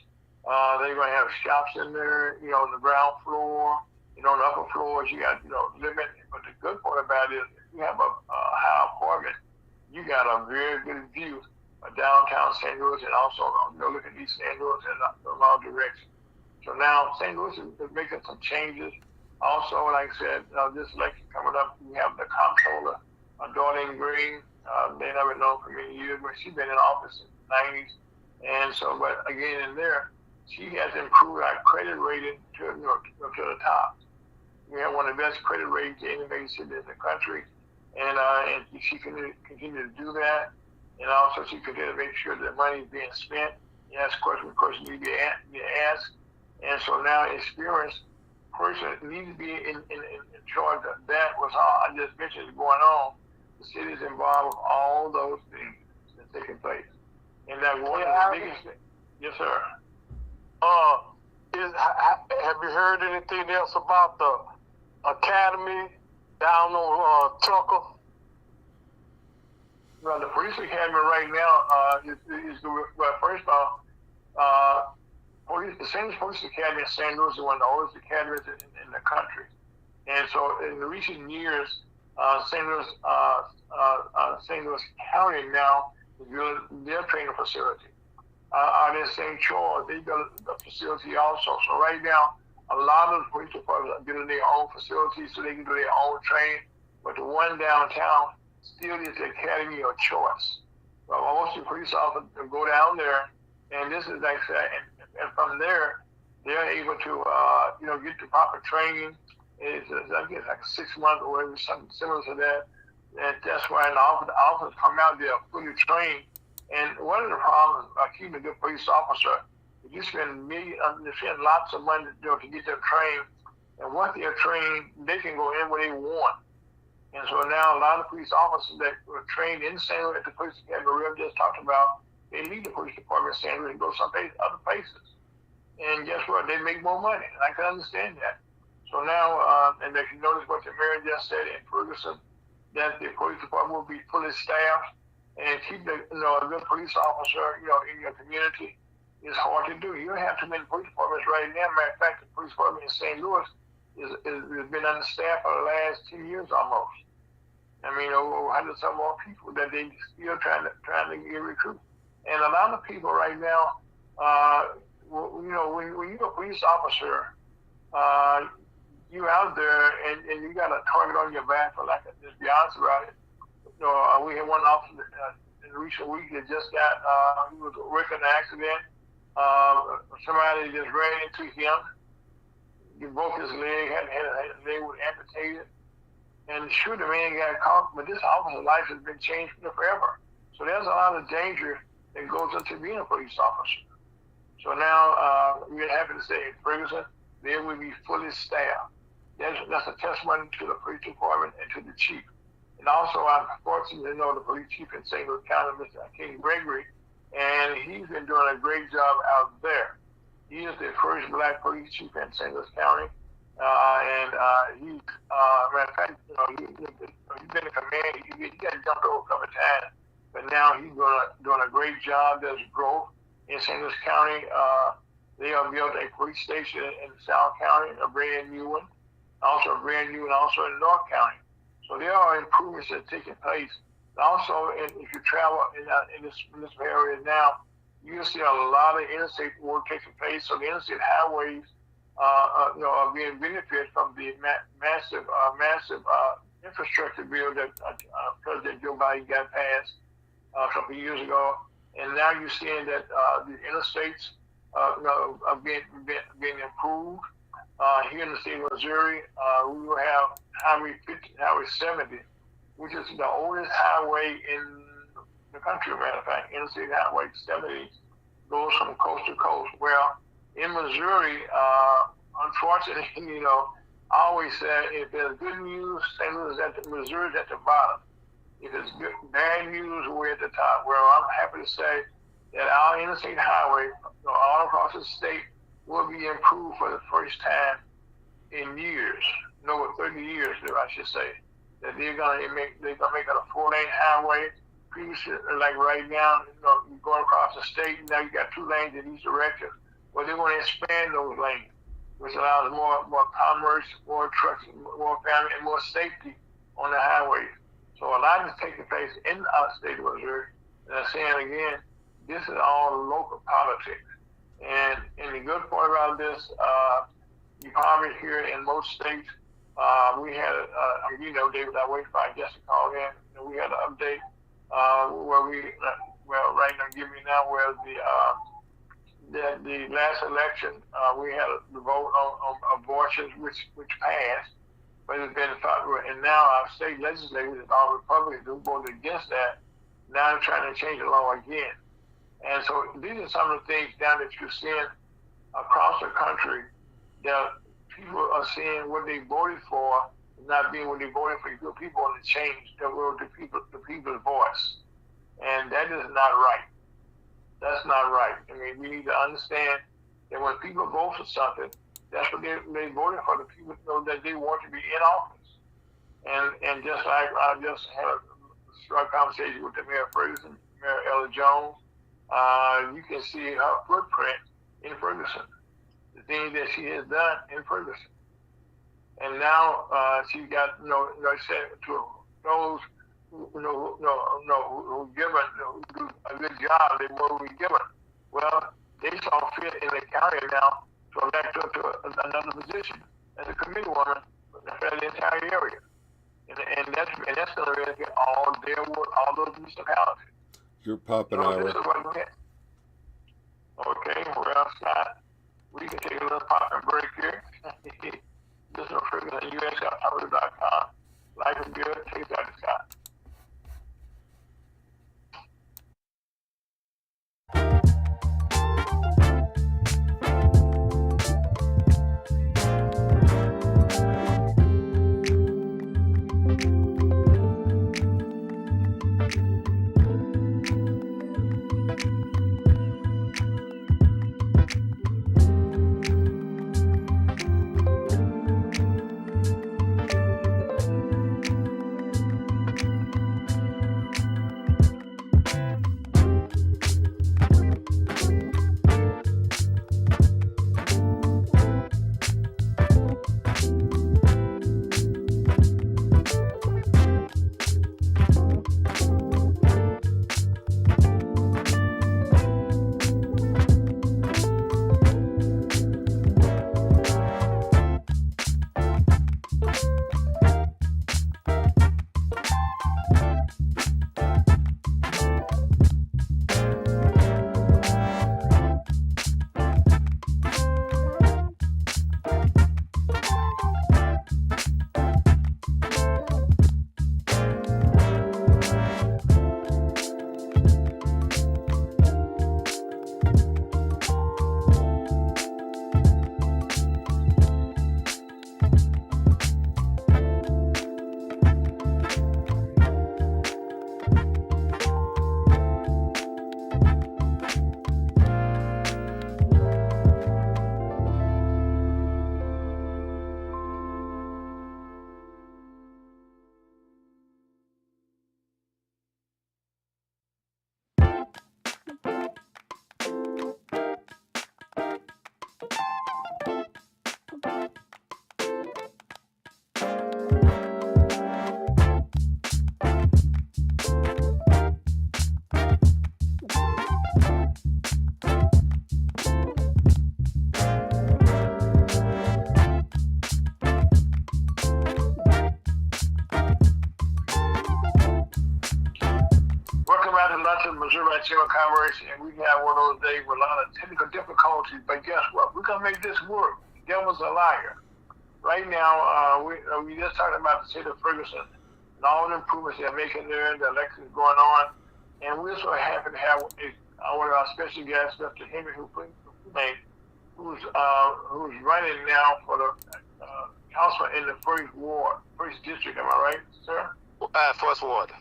Speaker 2: They're going to have shops in there, on the ground floor. On the upper floors, you got, living. But the good part about it is, if you have a high apartment, you got a very good view of downtown St. Louis and also, look at East St. Louis in all directions. So now St. Louis is making some changes. Also, like I said, this election coming up, we have the comptroller, Darlene Green. They never known for many years, but she's been in office in the 90s. And so, but again, in there, she has improved our credit rating to the top. We have one of the best credit ratings in any city in the country. And she can continue to do that. And also, she continue to make sure that money is being spent. You ask questions need to be asked. And so now, experienced person needs to be in charge of that. Was all I just mentioned is going on. The city is involved with all those things that's taking place. And that one of the biggest things. Yes, sir.
Speaker 3: Have you heard anything else about the academy down on Tucker?
Speaker 2: Well, the police academy right now is well, first of all, the St. Louis Police Academy in St. Louis is one of the oldest academies in the country. And so in the recent years, St. Louis County now is building their training facility. Out in St. Charles, they built a facility also. So right now, a lot of the police departments are building their own facilities so they can do their own training. But the one downtown still is the academy of choice. Well, most of the police officers go down there And this is like I said, and from there, they're able to, get the proper training. I guess like 6 months or whatever, something similar to that. And that's why the officers come out there fully trained. And one of the problems keeping a good police officer, you spend lots of money to get them trained. And once they're trained, they can go in where they want. And so now a lot of police officers that were trained in St. Louis at the police academy Rev just talked about, they leave the police department in St. Louis and go someplace other places. And guess what? They make more money. And I can understand that. So now, and if you notice what the mayor just said in Ferguson, that the police department will be fully staffed and keep a good police officer, in your community is hard to do. You don't have too many police departments right now. Matter of fact, the police department in St. Louis has been understaffed for the last 2 years almost. I mean, over 100 some more people that they still trying to get recruited. And a lot of people right now, when you're a police officer, you out there and you got a target on your back, for like, just be honest about it. We had one officer in recent week that just got, he was working an accident. Somebody just ran into him. He broke his leg, had his leg was amputated. And sure, the man got caught, but this officer's life has been changed forever. So there's a lot of danger that goes into being a police officer. So now, we're happy to say in Ferguson, they will be fully staffed. That's a testimony to the police department and to the chief. And also, I'm fortunate to know the police chief in St. Louis County, Mr. King Gregory, and he's been doing a great job out there. He is the first black police chief in St. Louis County, and he's, matter of fact, he's been in command. He got jumped over a couple of times, but now he's doing a great job. There's growth in St. Louis County. They have built a police station in South County, a brand new one, also a brand new one also in North County. So there are improvements that are taking place. Also, if you travel in this area now, you see a lot of interstate work taking place. So the interstate highways, are being benefited from the massive infrastructure bill that President Joe Biden got passed a couple of years ago. And now you're seeing that the interstates are being improved. Here in the state of Missouri, we will have Highway 50, Highway 70, which is the oldest highway in the country, matter of fact. Interstate Highway 70 goes from coast to coast. Well, in Missouri, unfortunately, I always say if there's good news, St. Louis is at Missouri's at the bottom. If it's good, bad news, we're at the top. Well, I'm happy to say that our interstate highway, all across the state, will be improved for the first time in years, over 30 years, I should say. That they're gonna make it a 4-lane highway. Previously, like right now, you go across the state, now you got 2 lanes in each direction. Well, they want to expand those lanes, which allows more commerce, more trucks, more family, and more safety on the highways. So a lot is taking place in our state of Missouri. And I'm saying again, this is all local politics. And the good part about this, you probably hear in most states, we had, David, I waited for our guest to call in. We had an update right now, give me now, where the last election, we had the vote on abortions, which passed, but it's been fought, and now our state legislators, all Republicans who voted against that, now they're trying to change the law again. And so these are some of the things now that you're seeing across the country that people are seeing what they voted for not being what they voted for. Good people want to change the people's voice. And that is not right. That's not right. I mean, we need to understand that when people vote for something, that's what they voted for, the people know that they want to be in office. And just like I just had a short conversation with the Mayor of Ferguson, Mayor Ella Jones, you can see her footprint in Ferguson, the things that she has done in Ferguson. And now she got, said to those who given, who do a good job, they will be given. Well, they saw fit in the county now to elect her to another position as a committee woman for the entire area. And that's going to benefit all those municipalities.
Speaker 1: You're popping out.
Speaker 2: Scott. We can take a little pop and break here. Listen to Ferguson at USHopper.com. Life is good. Take it out, Scott. Missouri Chamber of Commerce, and we have one of those days with a lot of technical difficulties. But guess what? We're gonna make this work. The devil's a liar. Right now, we just talked about the city of Ferguson and all the improvements they're making there. The elections going on, and we're so happy to have one of our special guests, Mr. Henry who's running now for the council in the first district. Am I right, sir?
Speaker 3: First ward.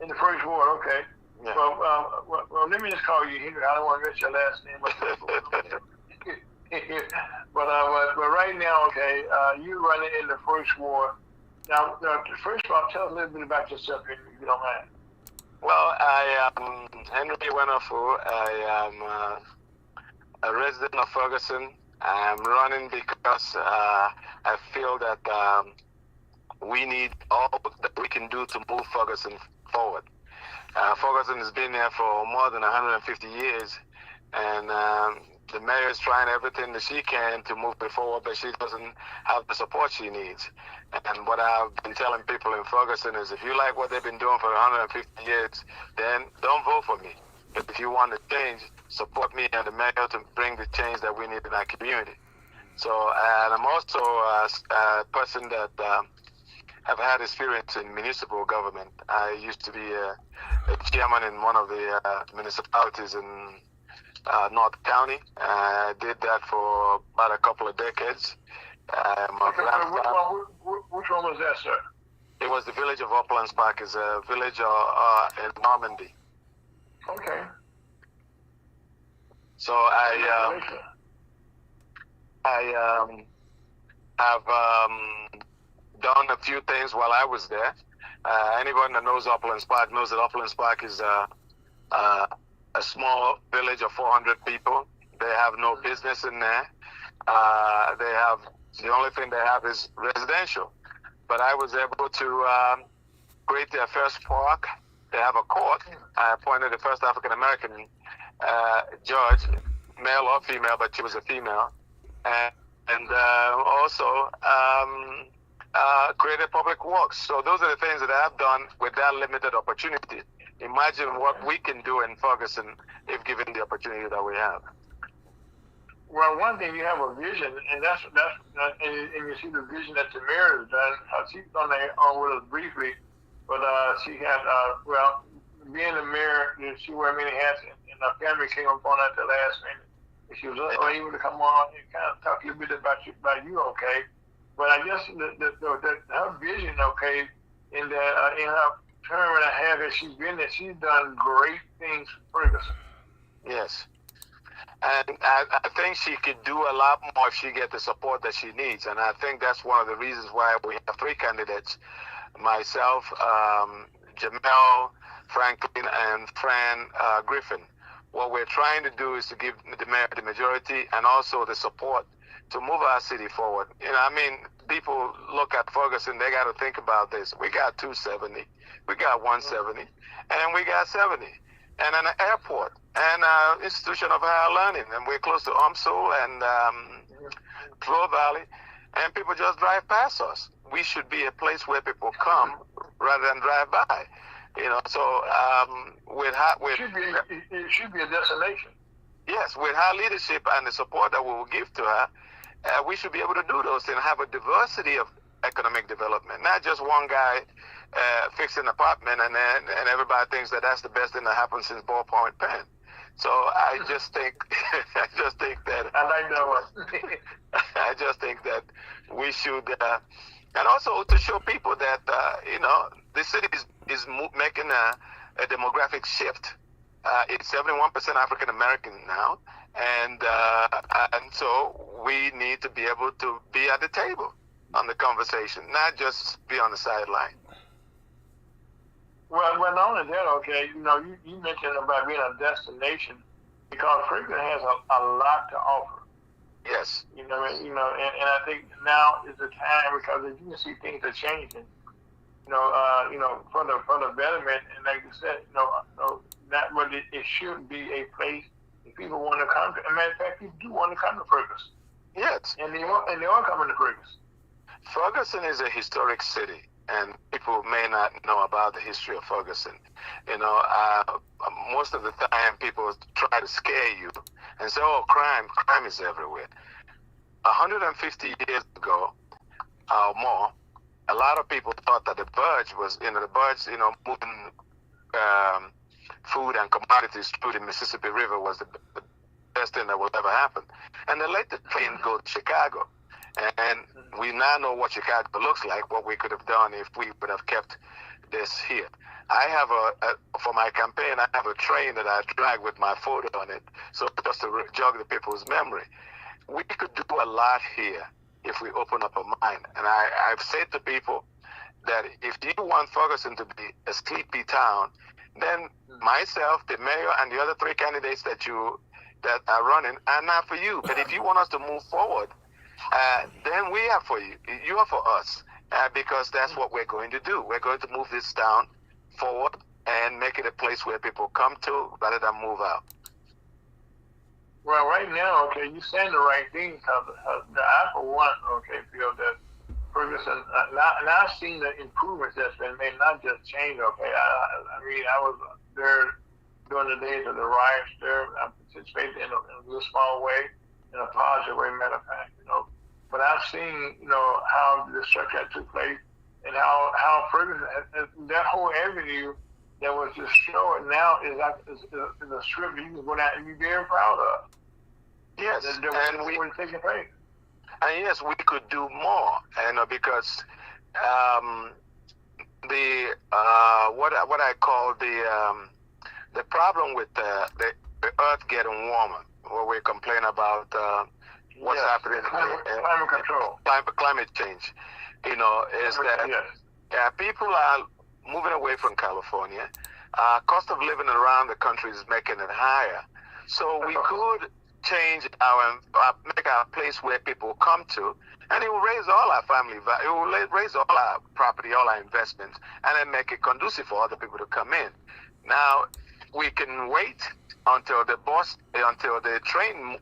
Speaker 2: In the first ward, okay. Yeah. Well, let me just call you Henry. I don't want to miss your last name. But right now, okay, you running in the first ward. Now, first of all, tell us a little bit about yourself, Henry, if you don't mind.
Speaker 3: Well, I am Henry Wenafu. I am a resident of Ferguson. I am running because I feel that we need all that we can do to move Ferguson forward. Ferguson has been there for more than 150 years, and the mayor is trying everything that she can to move it forward, but she doesn't have the support she needs. And what I've been telling people in Ferguson is, if you like what they've been doing for 150 years, then don't vote for me. But if you want to change, support me and the mayor to bring the change that we need in our community. So, and I'm also a person that have had experience in municipal government. I used to be a chairman in one of the municipalities in North County. I did that for about a couple of decades.
Speaker 2: Which one was that, sir?
Speaker 3: It was the village of Uplands Park. It's a village in Normandy.
Speaker 2: Okay.
Speaker 3: So I have done a few things while I was there. Anyone that knows Uplands Park knows that Uplands Park is a small village of 400 people. They have no business in there. The only thing they have is residential. But I was able to create their first park. They have a court. I appointed the first African-American judge, male or female, but she was a female. And also created public works. So those are the things that I've done with that limited opportunity. Imagine what we can do in Ferguson if given the opportunity that we have.
Speaker 2: Well, one thing, you have a vision, and and you see the vision that the mayor has done. She's on there on with us briefly, but she had being the mayor, she wore many hats, and her family came up on at the last minute. And she was able to come on and kind of talk a little bit about you, okay? But I guess her vision, okay, in that in her term and a half that she's been there, she's done great things for Ferguson.
Speaker 5: Yes. And I think she could do a lot more if she gets the support that she needs. And I think that's one of the reasons why we have three candidates, myself, Jamel Franklin, and Fran Griffin. What we're trying to do is to give the mayor the majority and also the support to move our city forward. You know, I mean, people look at Ferguson, they got to think about this. We got 270, we got 170, and we got 70. And an airport, and an institution of higher learning, and we're close to UMSL and Flow Valley, and people just drive past us. We should be a place where people come rather than drive by. You know, so
Speaker 2: it should be a destination.
Speaker 5: Yes, with her leadership and the support that we will give to her, we should be able to do those and have a diversity of economic development, not just one guy fix an apartment and everybody thinks that that's the best thing that happened since ballpoint pen. So I just think that
Speaker 2: I like that one.
Speaker 5: I just think that we should and also to show people that you know, the city is making a demographic shift. It's 71% African American now, and so we need to be able to be at the table on the conversation, not just be on the sideline.
Speaker 2: Well, not only that, okay, you know, you mentioned about being a destination because Ferguson has a lot to offer.
Speaker 5: Yes.
Speaker 2: You know, and I think now is the time because as you can see things are changing. You know, for the betterment, and like you said, that but it should be a place that people want to come to. As a matter of fact, people do want to come to Ferguson.
Speaker 5: Yes.
Speaker 2: And they are coming to Ferguson.
Speaker 5: Ferguson is a historic city, and people may not know about the history of Ferguson. You know, most of the time people try to scare you and say, oh, crime is everywhere. 150 years ago or more, a lot of people thought that the Burge was, moving food and commodities through the Mississippi River was the best thing that will ever happen. And they let the train go to Chicago. And we now know what Chicago looks like, what we could have done if we would have kept this here. I have for my campaign, I have a train that I drag with my photo on it, so just to jog the people's memory. We could do a lot here if we open up our mind. And I've said to people that if you want Ferguson to be a sleepy town, then myself, the mayor, and the other three candidates that are running are not for you. But if you want us to move forward, then we are for you. You are for us, because that's what we're going to do. We're going to move this town forward and make it a place where people come to rather than move out.
Speaker 2: Well, right now, okay, you're saying the right thing because I, for one, okay, feel that Ferguson, and I've seen the improvements that's been made, not just change, okay. I mean, I was there during the days of the riots there. I participated in a real small way, in a positive way, matter of fact, But I've seen, how the structure took place and how Ferguson, that whole avenue that was destroyed now is a strip you can go down and be very proud of.
Speaker 5: Yes,
Speaker 2: and we were taking place.
Speaker 5: And yes, we could do more, because what I call the problem with the earth getting warmer, where we complain about what's happening,
Speaker 2: climate control,
Speaker 5: climate change, is that people are moving away from California. Cost of living around the country is making it higher, so we could change make our place where people come to, and it will raise all our family value, it will raise all our property, all our investments, and then make it conducive for other people to come in. Now, we can wait until the train,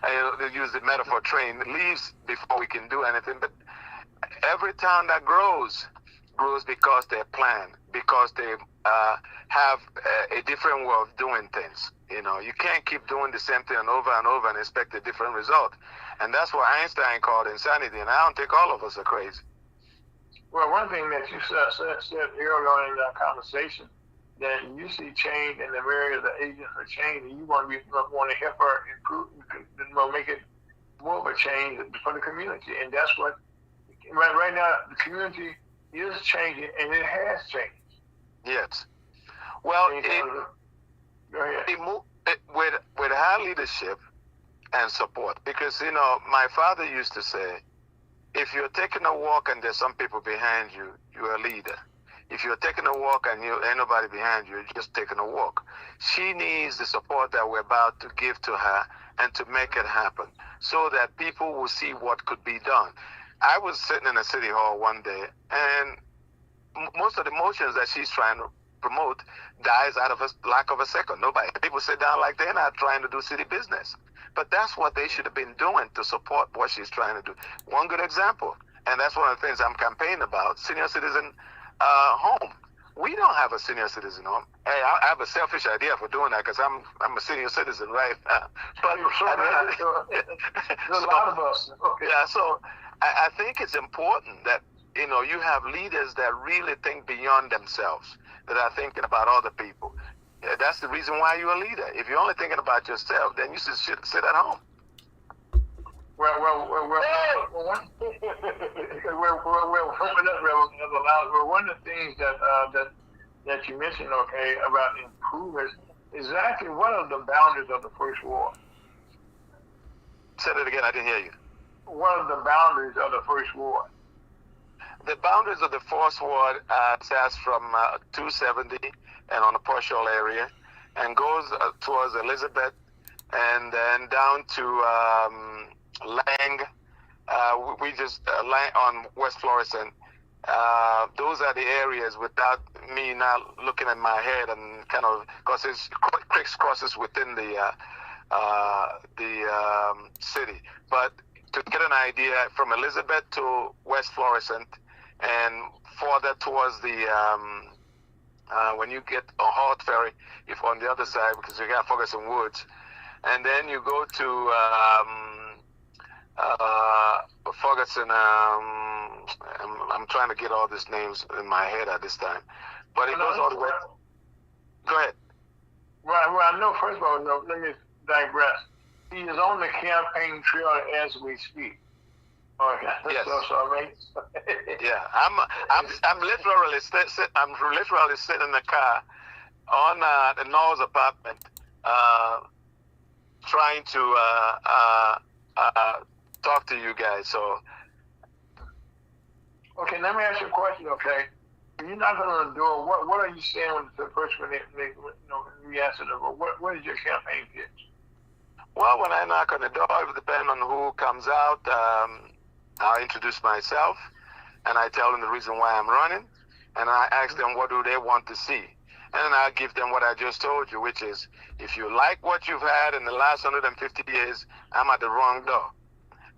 Speaker 5: they use the metaphor train, leaves before we can do anything, but every town that grows grows because they plan, because they have a different way of doing things. You know, you can't keep doing the same thing over and over and expect a different result. And that's what Einstein called insanity. And I don't think all of us are crazy.
Speaker 2: Well, one thing that you said earlier on in our conversation, that you see change in the area of the agents for change, and you want to help her improve, make it more of a change for the community. And that's what, right now, the community is changing, and it has changed.
Speaker 5: Yes. Well,
Speaker 2: go ahead.
Speaker 5: With high leadership and support, because, you know, my father used to say, if you're taking a walk and there's some people behind you, you're a leader. If you're taking a walk and you ain't nobody behind you, you're just taking a walk. She needs the support that we're about to give to her and to make it happen so that people will see what could be done. I was sitting in a city hall one day, and most of the motions that she's trying to promote dies out of a lack of a second. People sit down like they're not trying to do city business. But that's what they should have been doing to support what she's trying to do. One good example, and that's one of the things I'm campaigning about, senior citizen home. We don't have a senior citizen home. Hey, I have a selfish idea for doing that because I'm a senior citizen, right? But
Speaker 2: there's a lot of us. Okay.
Speaker 5: Yeah, so I think it's important that, you know, you have leaders that really think beyond themselves, that are thinking about other people. Yeah, that's the reason why you're a leader. If you're only thinking about yourself, then you should sit at home.
Speaker 2: One of the things that you mentioned, okay, about improvements, exactly what are the boundaries of the first ward?
Speaker 5: Say it again, I didn't hear you.
Speaker 2: What are the boundaries of the first ward?
Speaker 5: The boundaries of the first ward starts from 270 and on the Partial area, and goes towards Elizabeth, and then down to Lang. We just Lang on West Florissant. Those are the areas without me not looking at my head and kind of, because it's crisscrosses within the city. But to get an idea, from Elizabeth to West Florissant and further towards the when you get on Hart Ferry, if on the other side, because you got Ferguson Woods, and then you go to Ferguson. I'm trying to get all these names in my head at this time, but it goes all the way. Go ahead.
Speaker 2: Well, I know. First of all, let me digress. He is on the campaign trail as we speak. Okay.
Speaker 5: Yes.
Speaker 2: Yeah.
Speaker 5: I'm literally sitting in the car on the Knowles apartment, trying to talk to you guys. So.
Speaker 2: Okay, let me ask you a question. Okay, you're not going to do it. What are you saying when the person we answer them? What is your campaign pitch?
Speaker 5: Well, when I knock on the door, it depends on who comes out. I'll introduce myself, and I tell them the reason why I'm running, and I ask them what do they want to see. And then I'll give them what I just told you, which is, if you like what you've had in the last 150 years, I'm at the wrong door.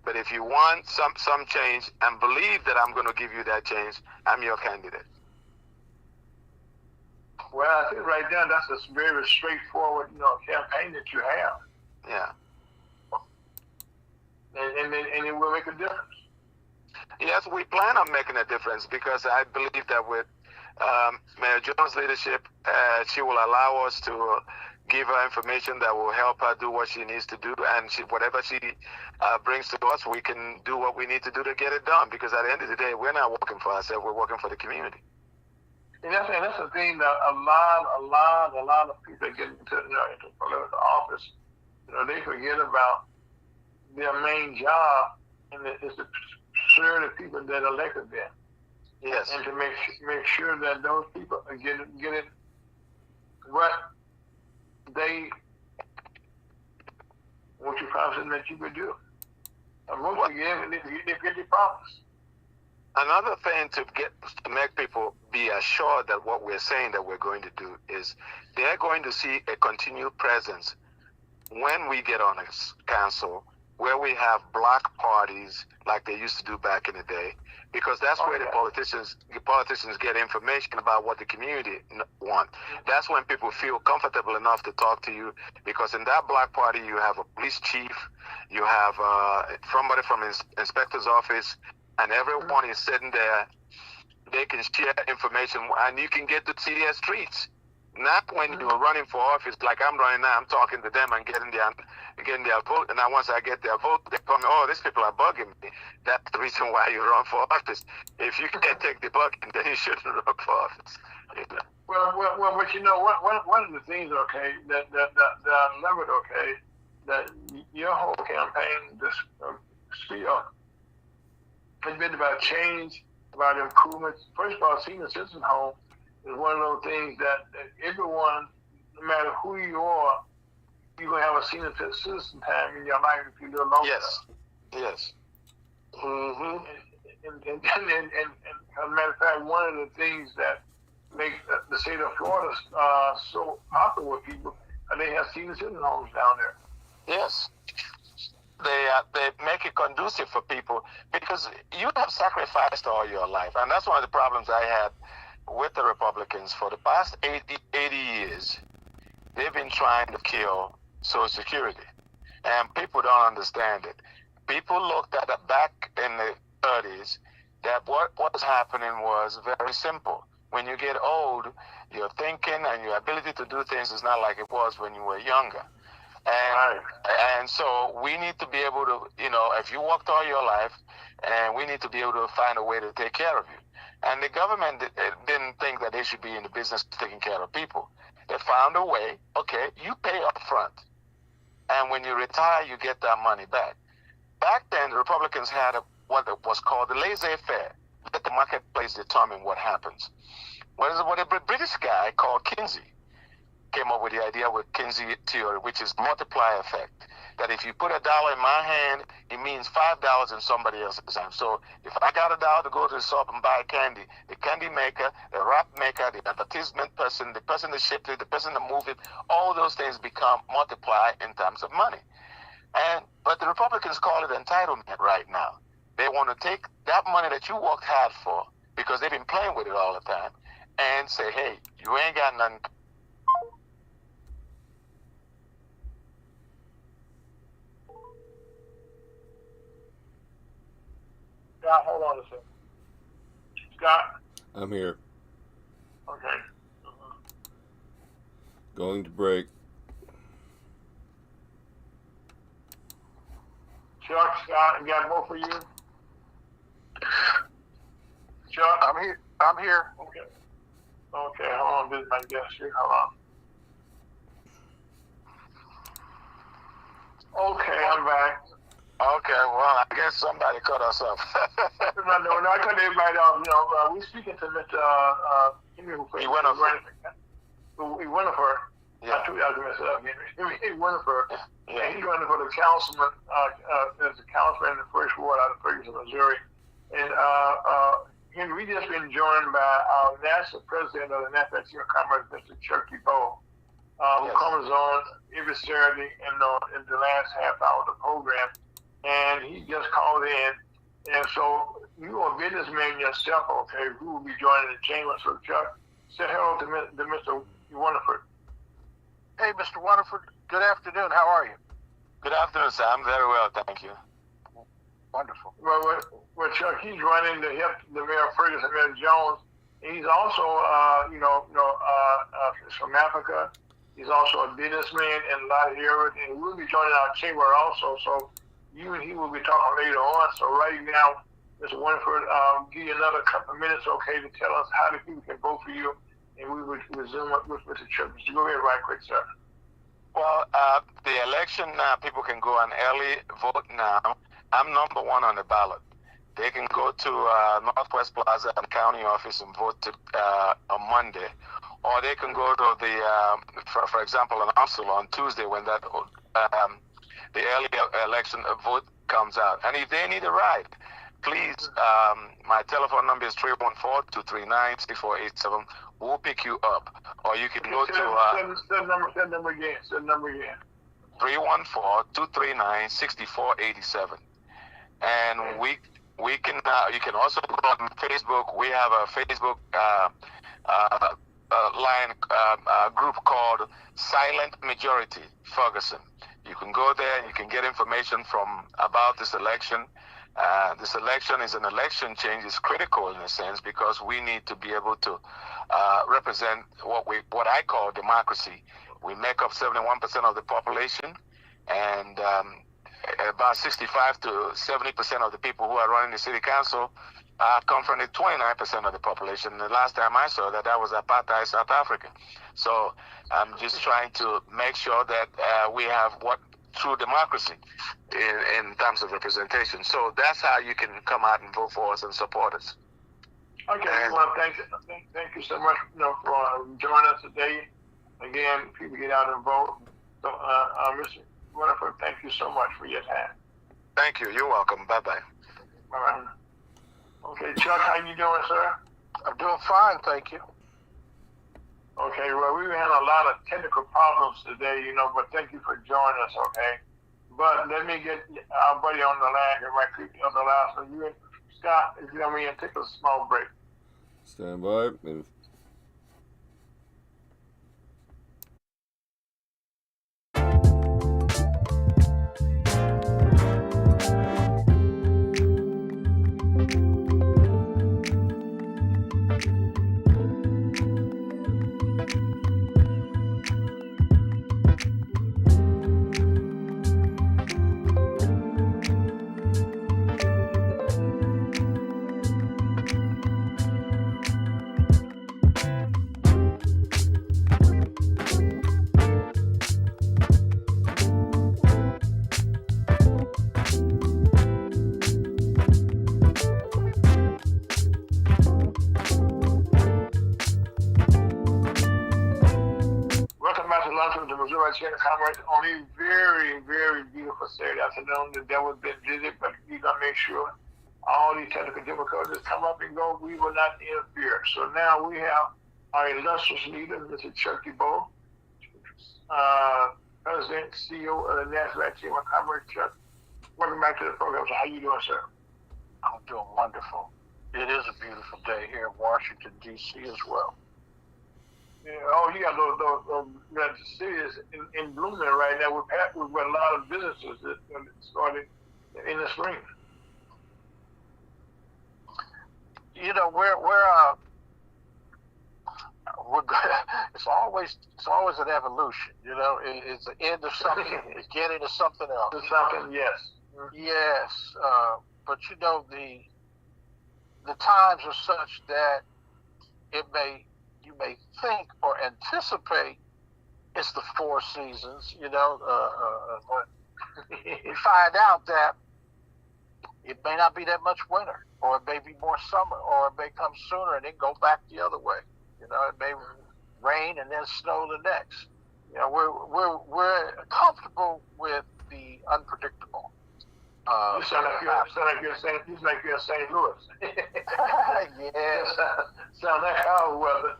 Speaker 5: But if you want some change and believe that I'm going to give you that change, I'm your candidate.
Speaker 2: Well, I think right now that's a very straightforward, campaign that you have.
Speaker 5: Yeah.
Speaker 2: And it will make a difference.
Speaker 5: Yes, we plan on making a difference, because I believe that with Mayor Jones' leadership, she will allow us to give her information that will help her do what she needs to do, and whatever she brings to us, we can do what we need to do to get it done, because at the end of the day, we're not working for ourselves, we're working for the community.
Speaker 2: And that's the thing that a lot of people get into political office, they forget about their main job, and it's to serve the people that elected them.
Speaker 5: Yes.
Speaker 2: And to make sure that those people are getting what you promised them that you could do. And most of them, they get the promise.
Speaker 5: Another thing to make people be assured that what we're saying that we're going to do is they're going to see a continued presence when we get on a council where we have block parties like they used to do back in the day, because that's where the politicians get information about what the community want. That's when people feel comfortable enough to talk to you, because in that block party you have a police chief, you have somebody from inspector's office, and everyone is sitting there. They can share information, and you can get to see their streets. Not when you're running for office like I'm running now. I'm talking to them and getting their vote. And then once I get their vote, they tell me, "Oh, these people are bugging me." That's the reason why you run for office. If you can't take the bugging, then you shouldn't run for office.
Speaker 2: Well, but you know, one of the things, okay, that I love it, okay, that your whole campaign, this spiel, has been about change, about improvements. First of all, senior citizen home is one of those things that everyone, no matter who you are, you're going to have a senior citizen time in your life if you live long enough.
Speaker 5: Yes.
Speaker 2: Mm-hmm. And as a matter of fact, one of the things that make the state of Florida so popular with people, they have senior citizen homes down there.
Speaker 5: Yes. They make it conducive for people, because you have sacrificed all your life. And that's one of the problems I had with the Republicans. For the past 80 years, they've been trying to kill Social Security. And people don't understand it. People looked at it back in the 30s, that what was happening was very simple. When you get old, your thinking and your ability to do things is not like it was when you were younger. And so we need to be able to, if you worked all your life, and we need to be able to find a way to take care of you. And the government didn't think that they should be in the business of taking care of people. They found a way, okay, you pay up front. And when you retire, you get that money back. Back then, the Republicans had what was called the laissez-faire. Let the marketplace determine what happens. What a British guy called Kinsey came up with the idea with Kinsey theory, which is multiplier effect. That if you put $1 in my hand, it means $5 in somebody else's hand. So if I got $1 to go to the shop and buy candy, the candy maker, the wrap maker, the advertisement person, the person that shipped it, the person that moved it, all those things become multiplied in terms of money. But the Republicans call it entitlement right now. They want to take that money that you worked hard for, because they've been playing with it all the time, and say, hey, you ain't got nothing.
Speaker 2: Scott, hold on a second. Scott?
Speaker 1: I'm here.
Speaker 2: Okay.
Speaker 1: Going to break.
Speaker 2: Chuck, Scott, we got more for you? Chuck?
Speaker 3: I'm here.
Speaker 2: Okay. Okay, hold on. This is my guest here. Hold on. Okay, I'm back.
Speaker 5: Okay, well, I guess somebody cut us off.
Speaker 2: No, I cut everybody off. We're speaking to Mr. Henry Winifred.
Speaker 5: Yeah.
Speaker 2: I told you I was going to mess it up, Henry Winifred.
Speaker 5: Yeah.
Speaker 2: And he's running for the councilman, as a councilman in the first ward out of Ferguson, Missouri. And Henry, we just been joined by our national president of the National Chamber of Commerce, Mr. Chuck DeBow, who comes on every Saturday in the last half hour of the program. And he just called in. And so you are a businessman yourself, okay, who will be joining the chamber. So Chuck, say hello to Mr. Winifred.
Speaker 3: Hey, Mr. Winifred. Good afternoon. How are you?
Speaker 5: Good afternoon, sir. I'm very well, thank you.
Speaker 3: Wonderful.
Speaker 2: Well, Chuck, he's running to help the Mayor Ferguson, Mayor Jones. He's also, from Africa. He's also a businessman in a lot of areas, and he will be joining our chamber also. So you and he will be talking later on. So right now, Mr. Winifred, give you another couple of minutes, okay, to tell us how the people can vote for you, and we will resume with Mr. Chuck. Go ahead right quick, sir.
Speaker 5: Well, the election now, people can go and early vote now. I'm number 1 on the ballot. They can go to Northwest Plaza and county office and vote on Monday. Or they can go to the, for example, in Arsenal on Tuesday when that the early election vote comes out. And if they need a ride, please, my telephone number is 314-239-6487. We'll pick you up. Or you can go to...
Speaker 2: Set number again.
Speaker 5: 314-239-6487. And we can you can also go on Facebook. We have a Facebook line group called Silent Majority Ferguson. You can go there and you can get information about this election. This election is an election change. It's critical in a sense because we need to be able to represent what I call democracy. We make up 71% of the population, and about 65 to 70% of the people who are running the city council come from the 29% of the population. And the last time I saw that was apartheid South Africa. So I'm just trying to make sure that we have true democracy in terms of representation. So that's how you can come out and vote for us and support us.
Speaker 2: Okay, well, thank you so much, for joining us today. Again, people get out and vote. So, Mr. Winifred, thank you so much for your time.
Speaker 5: Thank you. You're welcome. Bye-bye.
Speaker 2: All right. Okay, Chuck, how you doing, sir?
Speaker 3: I'm doing fine, thank you.
Speaker 2: Okay, well, we had a lot of technical problems today, but thank you for joining us, okay? But let me get our buddy on the line here right quick on the line. So you and Scott, if you don't mind, take a small break.
Speaker 1: Stand by.
Speaker 2: The Missouri Chamber of Commerce on a very, very beautiful Saturday afternoon. The devil's been busy, but we're going to make sure all these technical difficulties come up and go. We will not interfere. So now we have our illustrious leader, Mr. Chuck DeBow, President, CEO of the National Chamber of Commerce. Chuck, welcome back to the program. So how you doing, sir?
Speaker 3: I'm doing wonderful. It is a beautiful day here in Washington, D.C. as well.
Speaker 2: Yeah, oh, you got those cities in blooming right now. We've got a lot of businesses that started in the spring.
Speaker 3: We're it's always an evolution. It's the end of something, the beginning of something else.
Speaker 2: Something, yes.
Speaker 3: Yes, but the times are such that you may think or anticipate it's the four seasons, but we find out that it may not be that much winter, or it may be more summer, or it may come sooner and then go back the other way. It may rain and then snow the next. We're comfortable with the unpredictable.
Speaker 2: You sound like you're in St. Louis.
Speaker 3: Yes.
Speaker 2: Sound like our weather.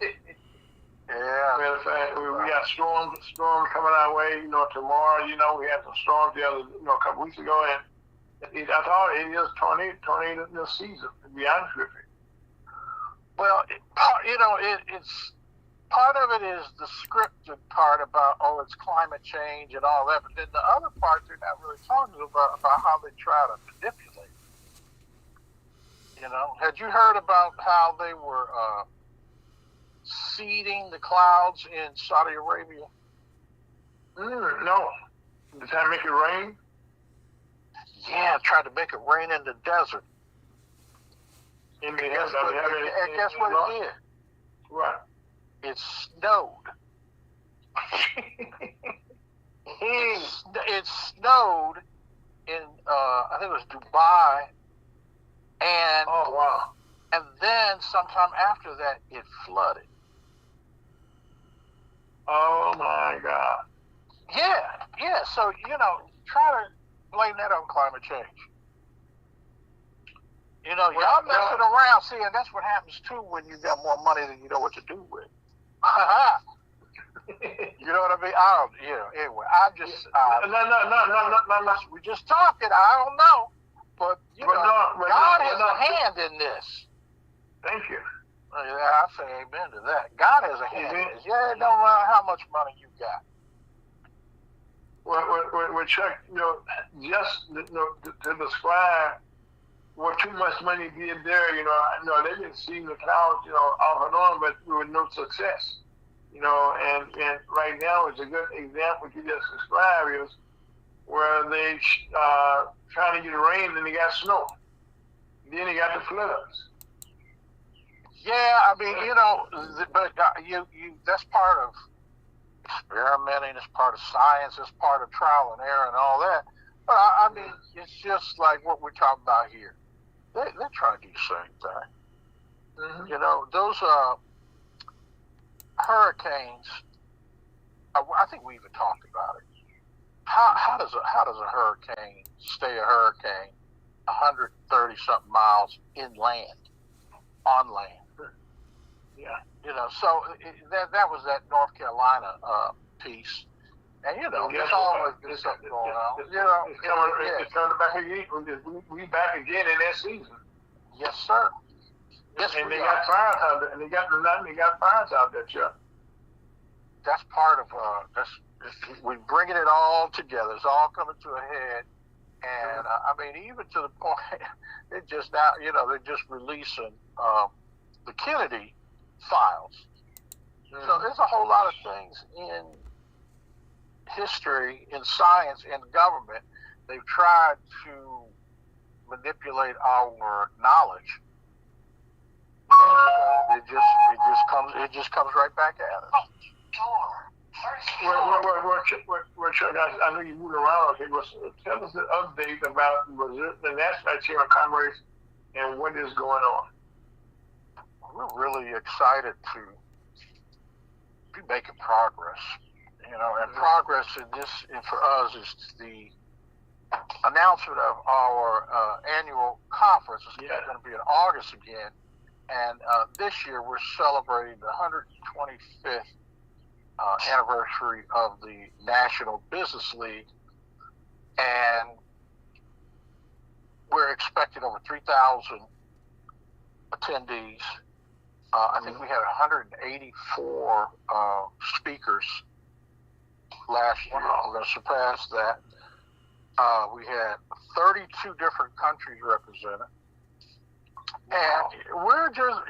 Speaker 3: Yeah.
Speaker 2: Matter of fact, we got storms coming our way. Tomorrow, we had some storms a couple weeks ago, and I thought it is tornado season. To be honest with you.
Speaker 3: Well, it's part of it is the scripted part about it's climate change and all that, but then the other part they're not really talking about how they try to manipulate. Had you heard about how they were seeding the clouds in Saudi Arabia?
Speaker 2: No. Did that make it rain?
Speaker 3: Yeah, tried to make it rain in the desert.
Speaker 2: And
Speaker 3: guess what it did?
Speaker 2: What?
Speaker 3: It snowed. It snowed in I think it was Dubai, and
Speaker 2: oh wow!
Speaker 3: And then sometime after that, it flooded.
Speaker 2: Oh my God!
Speaker 3: Yeah. So try to blame that on climate change. Y'all messing around. See, and that's what happens too when you got more money than you know what to do with.
Speaker 6: You know what I mean? I don't, anyway, I just,
Speaker 2: No.
Speaker 6: we just talking. I don't know. But,
Speaker 2: But
Speaker 6: God has a hand in this.
Speaker 2: Thank you.
Speaker 6: Yeah, I say amen to that. God has a hand in this. Yeah, it don't matter how much money you got.
Speaker 2: Well, Chuck, just to describe what too much money did there, they didn't see the clouds, off and on, but with no success. And right now it's a good example you just described is where they trying to get rain and they got snow. Then they got the floods.
Speaker 6: Yeah, I mean, but that's part of experimenting, it's part of science, it's part of trial and error and all that. But I mean, it's just like what we're talking about here. They're trying to do the same thing.
Speaker 2: Mm-hmm.
Speaker 6: Those hurricanes. I think we even talked about it. How does a hurricane stay a hurricane 130 something miles inland, on land?
Speaker 2: Yeah.
Speaker 6: So that was that North Carolina piece, and there's always been something going on.
Speaker 2: It's coming back again. We back again in that season.
Speaker 6: Yes, sir. Yes,
Speaker 2: and they got fires out there, and they got fires out there, Chuck.
Speaker 6: That's part of we're bringing it all together. It's all coming to a head, and I mean, even to the point they're just now, they're just releasing the Kennedy files. So there's a whole lot of things in history, in science, in government. They've tried to manipulate our knowledge. It just comes right back at us.
Speaker 2: Chuck, I know you moved around. Okay, tell us an update about the NASDAQ here in Congress and what is going on.
Speaker 6: We're really excited to be making progress, and progress in this, and for us, is the announcement of our annual conference. It's going to be in August again, and this year we're celebrating the 125th anniversary of the National Business League, and we're expecting over 3,000 attendees. I think we had 184 speakers last year. We're going to surpass that. We had 32 different countries represented. And we're just,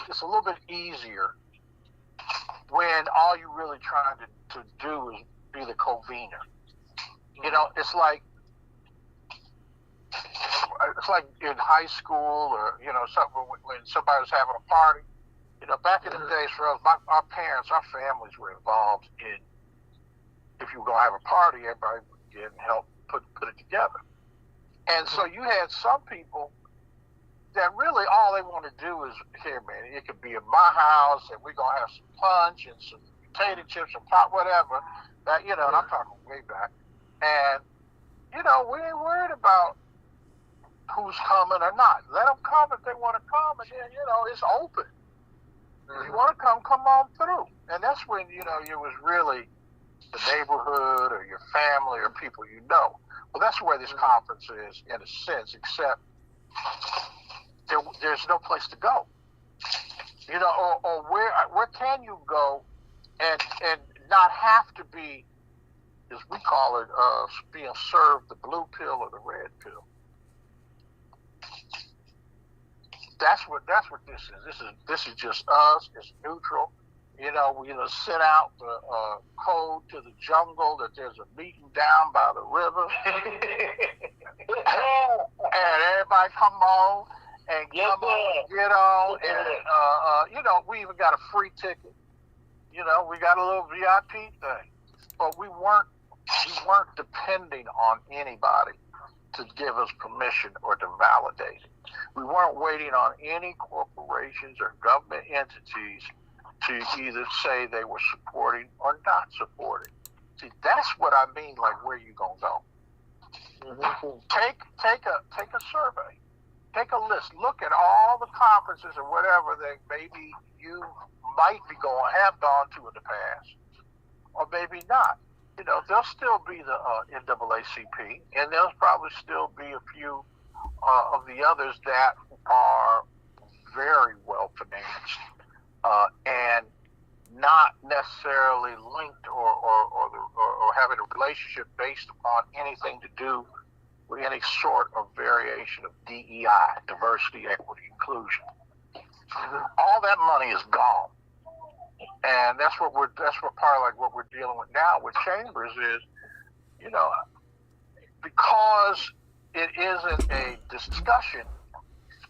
Speaker 6: it's a little bit easier when all you're really trying to do is be the convener. It's like in high school or, something when somebody was having a party. Back in the days for us, our parents, our families were involved in, if you were going to have a party, everybody would get and help put it together. And so you had some people that really all they want to do is, here, man, it could be in my house and we're going to have some punch and some potato chips and pop, whatever. That, and I'm talking way back. And, we ain't worried about who's coming or not. Let them come if they want to come, and then, it's open. If you want to come on through. And that's when, it was really the neighborhood or your family or people you know. Well, that's where this conference is, in a sense, except there's no place to go. Or where can you go and not have to be, as we call it, being served the blue pill or the red pill. That's what this is. This is just us. It's neutral. We sent out the code to the jungle that there's a meeting down by the river, and everybody come on and get on, and we even got a free ticket. We got a little VIP thing, but we weren't depending on anybody to give us permission or to validate it. We weren't waiting on any corporations or government entities to either say they were supporting or not supporting. See, that's what I mean, like where you gonna go. Mm-hmm. Take a survey. Take a list. Look at all the conferences or whatever that maybe you might be have gone to in the past, or maybe not. You know, there'll still be the NAACP, and there'll probably still be a few of the others that are very well financed and not necessarily linked or having a relationship based upon anything to do with any sort of variation of DEI, diversity, equity, inclusion. All that money is gone. And that's what part of like what we're dealing with now with Chambers is, you know, because it isn't a discussion,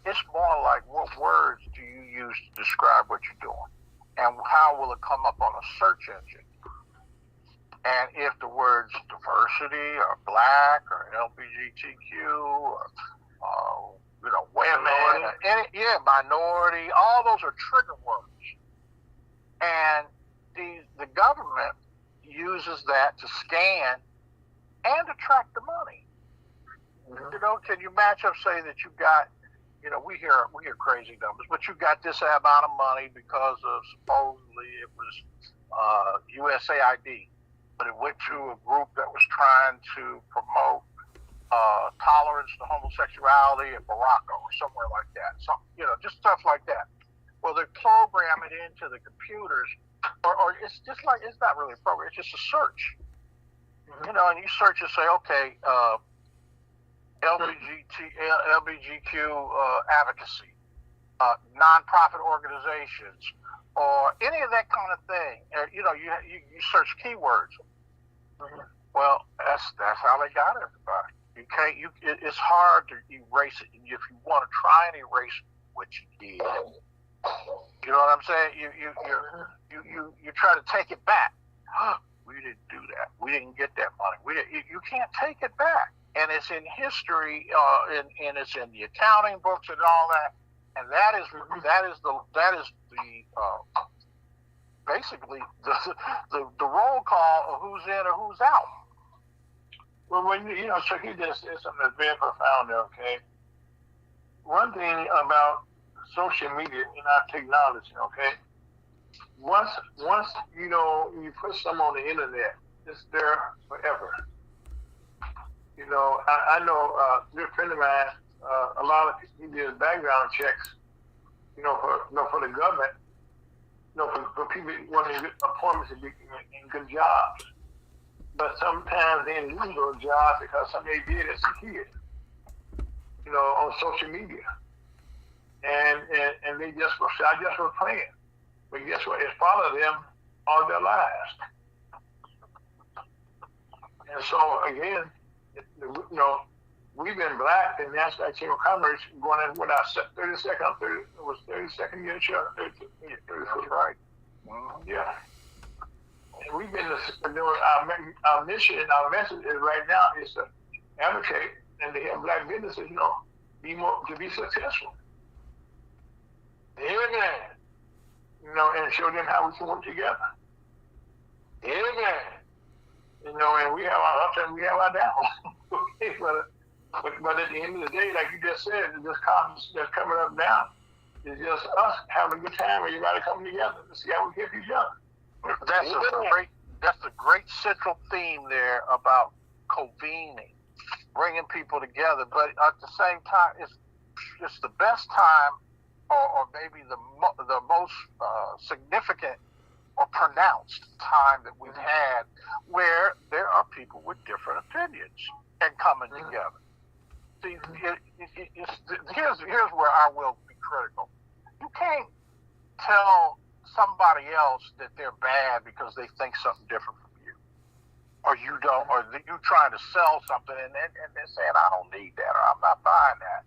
Speaker 6: it's more like what words do you use to describe what you're doing, and how will it come up on a search engine? And if the words diversity or black or LGBTQ or you know, women, minority, all those are trigger words. And the government uses that to scan and attract the money. Mm-hmm. You know, can you match up, say that you got, you know, we hear crazy numbers, but you got this amount of money because of supposedly it was USAID, but it went to a group that was trying to promote tolerance to homosexuality in Morocco or somewhere like that. So, you know, just stuff like that. Well, they program it into the computers, or it's just like, it's not really a program, it's just a search. Mm-hmm. You know, and you search and say, okay, LGBTQ advocacy, nonprofit organizations, or any of that kind of thing. You know, you search keywords. Mm-hmm. Well, that's how they got everybody. You can't. It's hard to erase it. If you want to try and erase what you did, you know what I'm saying? You try to take it back. We didn't do that. We didn't get that money. You can't take it back. And it's in history, and it's in the accounting books and all that. And that is basically the roll call of who's in or who's out.
Speaker 2: Well, when you know, so he just said something that's very profound there. Okay, one thing about social media and our technology. Okay, once you know you put something on the internet, it's there forever. You know, I know a good friend of mine. A lot of he did background checks. You know, for the government. You know, for people wanting good appointments and good jobs. But sometimes they didn't lose those jobs because somebody did as a kid. You know, on social media, and they just were playing. But guess what? It's followed them all their lives. And so again, you know, we've been black in National Chamber of Commerce going in with our 32nd year show. 30th, right? Yeah. And we've been doing our mission and our message is right now is to advocate and to help black businesses, you know, to be successful. Amen. You know, and show them how we can work together. Amen. You know, and we have our ups and we have our downs. Okay, but at the end of the day, like you just said, this conference that's coming up now is just us having a good time, everybody coming together to see how we help each other.
Speaker 6: That's a great central theme there about convening, bringing people together. But at the same time, it's the best time, or maybe the most significant or pronounced time that we've had, where there are people with different opinions and coming together. See, here's where I will be critical. You can't tell somebody else that they're bad because they think something different from you, or you don't, or you trying to sell something and they're saying, I don't need that, or I'm not buying that.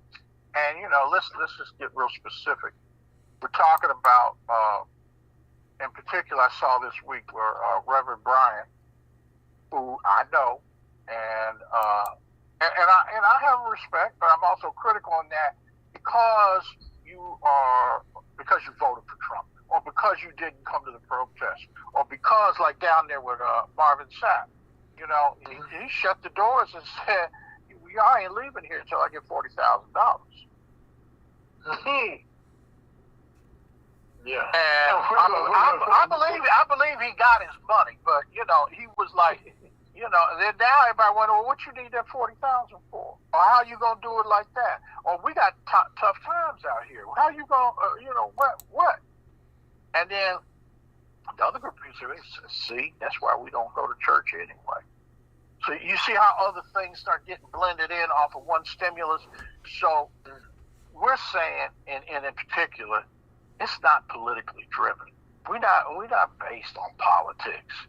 Speaker 6: And you know, let's just get real specific. We're talking about, in particular, I saw this week where Reverend Bryant, who I know, and I have respect, but I'm also critical on that because you voted for Trump, or because you didn't come to the protest, or because, like down there with Marvin Sapp, you know, he shut the doors and said, I ain't leaving here until I get $40,000.
Speaker 2: Yeah.
Speaker 6: And I believe he got his money, but you know, he was like, you know, then now everybody wonder, well, what you need that 40,000 for, or how you gonna do it like that, or we got tough times out here. How you gonna, you know, what? And then the other group of people say, see, that's why we don't go to church anyway. So you see how other things start getting blended in off of one stimulus. So we're saying, in particular, it's not politically driven. We're not based on politics.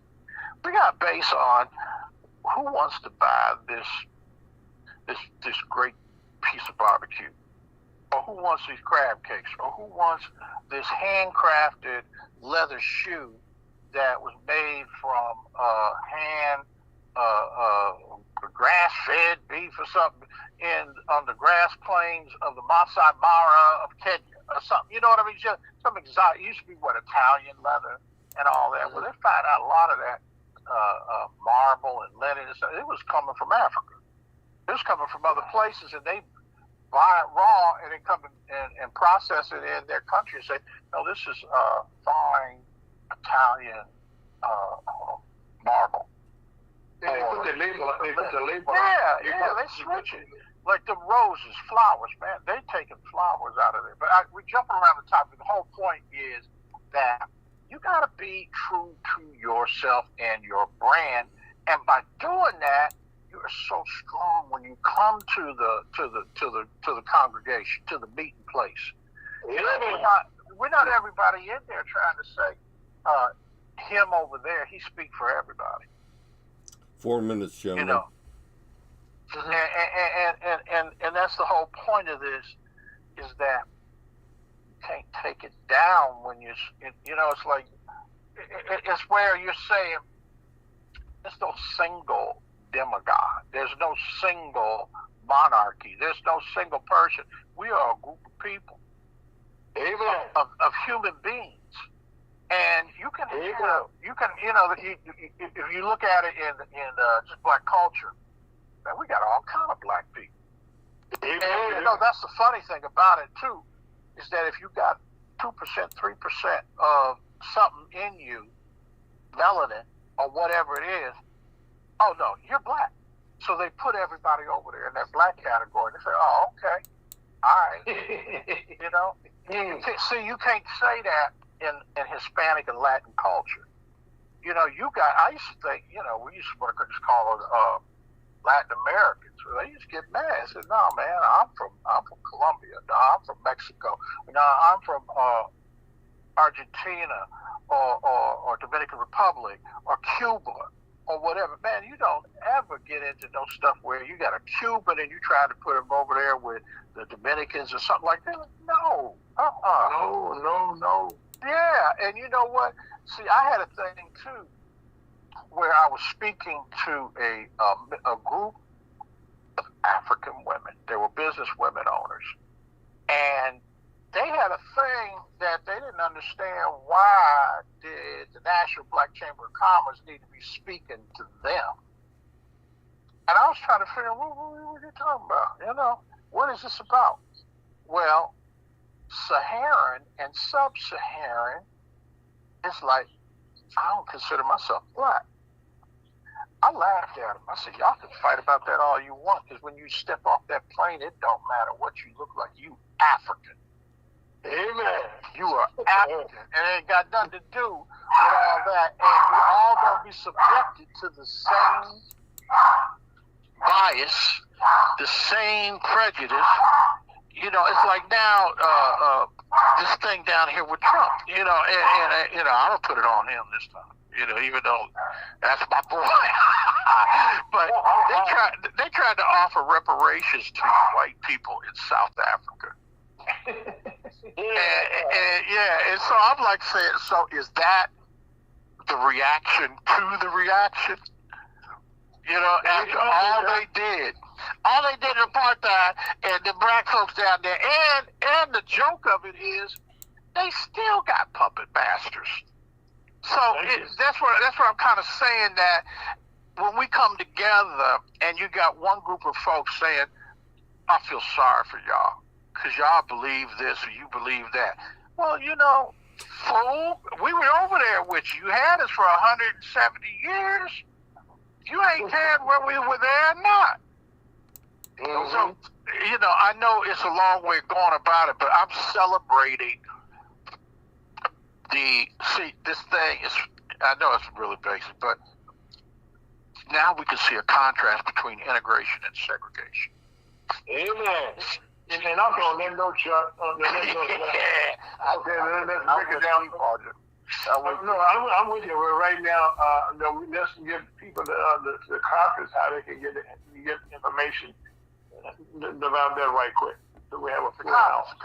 Speaker 6: We got based on who wants to buy this great piece of barbecue, or who wants these crab cakes, or who wants this handcrafted leather shoe that was made from grass-fed beef or something on the grass plains of the Masai Mara of Kenya or something. You know what I mean? Just some exotic. It used to be Italian leather and all that. Well, they find out a lot of that marble and linen and stuff. It was coming from Africa. It was coming from other places, and they buy it raw and then come and process it in their country and say, no, this is fine Italian marble.
Speaker 2: They put the label.
Speaker 6: Yeah, they switch it. Like the roses, flowers, man, they taking flowers out of there. But we're jumping around the topic. The whole point is that you got to be true to yourself and your brand, and by doing that, you are so strong when you come to the congregation, to the meeting place. You know, we're not everybody in there trying to say him over there. He speak for everybody.
Speaker 1: 4 minutes, gentlemen.
Speaker 6: You know. And that's the whole point of this, is that you can't take it down when you know, it's like, it's where you're saying there's no single demagogue, there's no single monarchy, there's no single person. We are a group of people, of human beings. And you can, if you look at it in just black culture, man, we got all kind of black people. And, you know, that's the funny thing about it too, is that if you got 2%, 3% of something in you, melanin or whatever it is, oh no, you're black. So they put everybody over there in that black category. They say, oh, okay, all right. You know, you can't say that in Hispanic and Latin culture. You know, I used to think, you know, we used to just call it Latin Americans. Well, they used to get mad. I said, no, man, I'm from Colombia. No, I'm from Mexico. No, I'm from Argentina or Dominican Republic or Cuba or whatever. Man, you don't ever get into no stuff where you got a Cuban and you try to put him over there with the Dominicans or something like that. No. No. Yeah, and you know what? See, I had a thing too where I was speaking to a group of African women. They were business women owners, and they had a thing that they didn't understand. Why did the National Black Chamber of Commerce need to be speaking to them? And I was trying to figure out, what are you talking about? You know, what is this about? Well, Saharan and Sub-Saharan is like, I don't consider myself black. I laughed at them. I said, y'all can fight about that all you want, because when you step off that plane, it don't matter what you look like. You African. Amen. You are African. And it ain't got nothing to do with all that. And we're all going to be subjected to the same bias, the same prejudice. You know, it's like now this thing down here with Trump. You know, and you know, I'm gonna put it on him this time. You know, even though that's my boy. But they tried to offer reparations to white people in South Africa. and so I'm like saying, so is that the reaction to the reaction? You know, after all they did in apartheid, and the black folks down there, and the joke of it is, they still got puppet masters. So that's what I'm kind of saying, that when we come together and you got one group of folks saying, I feel sorry for y'all because y'all believe this or you believe that. Well, you know, Fool, we were over there with you. You had us for 170 years. You ain't cared whether we were there or not. So, I know it's a long way of going about it, but I'm celebrating this thing is, I know it's really basic, but now we can see a contrast between integration and segregation.
Speaker 2: Amen. And I'm going to let no Chuck. Okay, let's break it down. I'm with you. But right now, let's give people the conference how they can get information about that right quick. So we have a full house.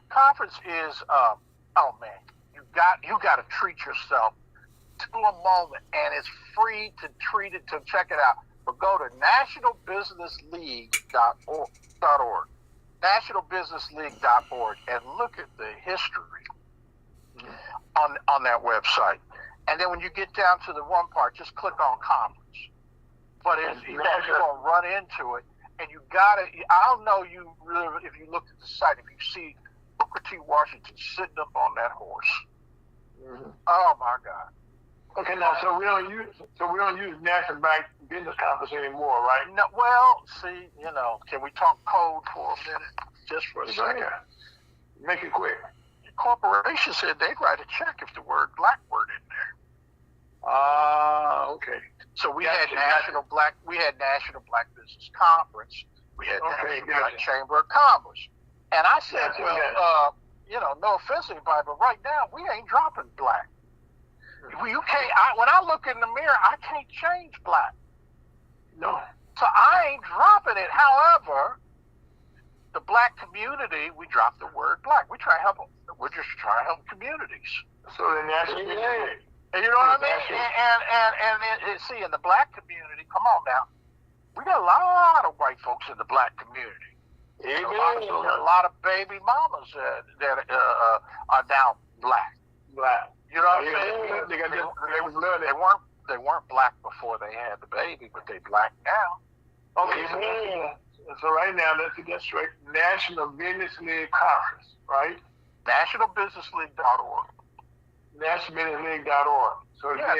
Speaker 6: Conference is oh man, you got to treat yourself to a moment, and it's free to treat it, to check it out. But go to nationalbusinessleague.org, nationalbusinessleague.org, and look at the history on that website. And then when you get down to the one part, just click on conference. But you're going to run into it, and you got to. I'll know you really if you look at the site, if you see Booker T. Washington sitting up on that horse. Mm-hmm. Oh my God.
Speaker 2: Okay, now so we don't use National Bank Business Conference anymore, right?
Speaker 6: No, well, see, can we talk code for a minute, just for a second?
Speaker 2: Make it quick.
Speaker 6: The corporation said they'd write a check if the word black were in there.
Speaker 2: Okay.
Speaker 6: So we had National Black Business Conference. We had National Black Chamber of Commerce, and I said, no offense to anybody, but right now we ain't dropping black. You can't. When I look in the mirror, I can't change black.
Speaker 2: No.
Speaker 6: So I ain't dropping it. However, the black community, we drop the word black. We try to help them. We're just trying to help communities.
Speaker 2: So the national.
Speaker 6: And you know what I mean? And see, in the black community, come on now, we got a lot of white folks in the black community. A lot of baby mamas that are now black. You know what I'm saying? They weren't black before they had the baby, but they black now.
Speaker 2: Okay, so right now, let's get straight. National Business League Conference, right?
Speaker 6: NationalBusinessLeague.org.
Speaker 2: NationalBusinessLeague.org. So
Speaker 6: yeah,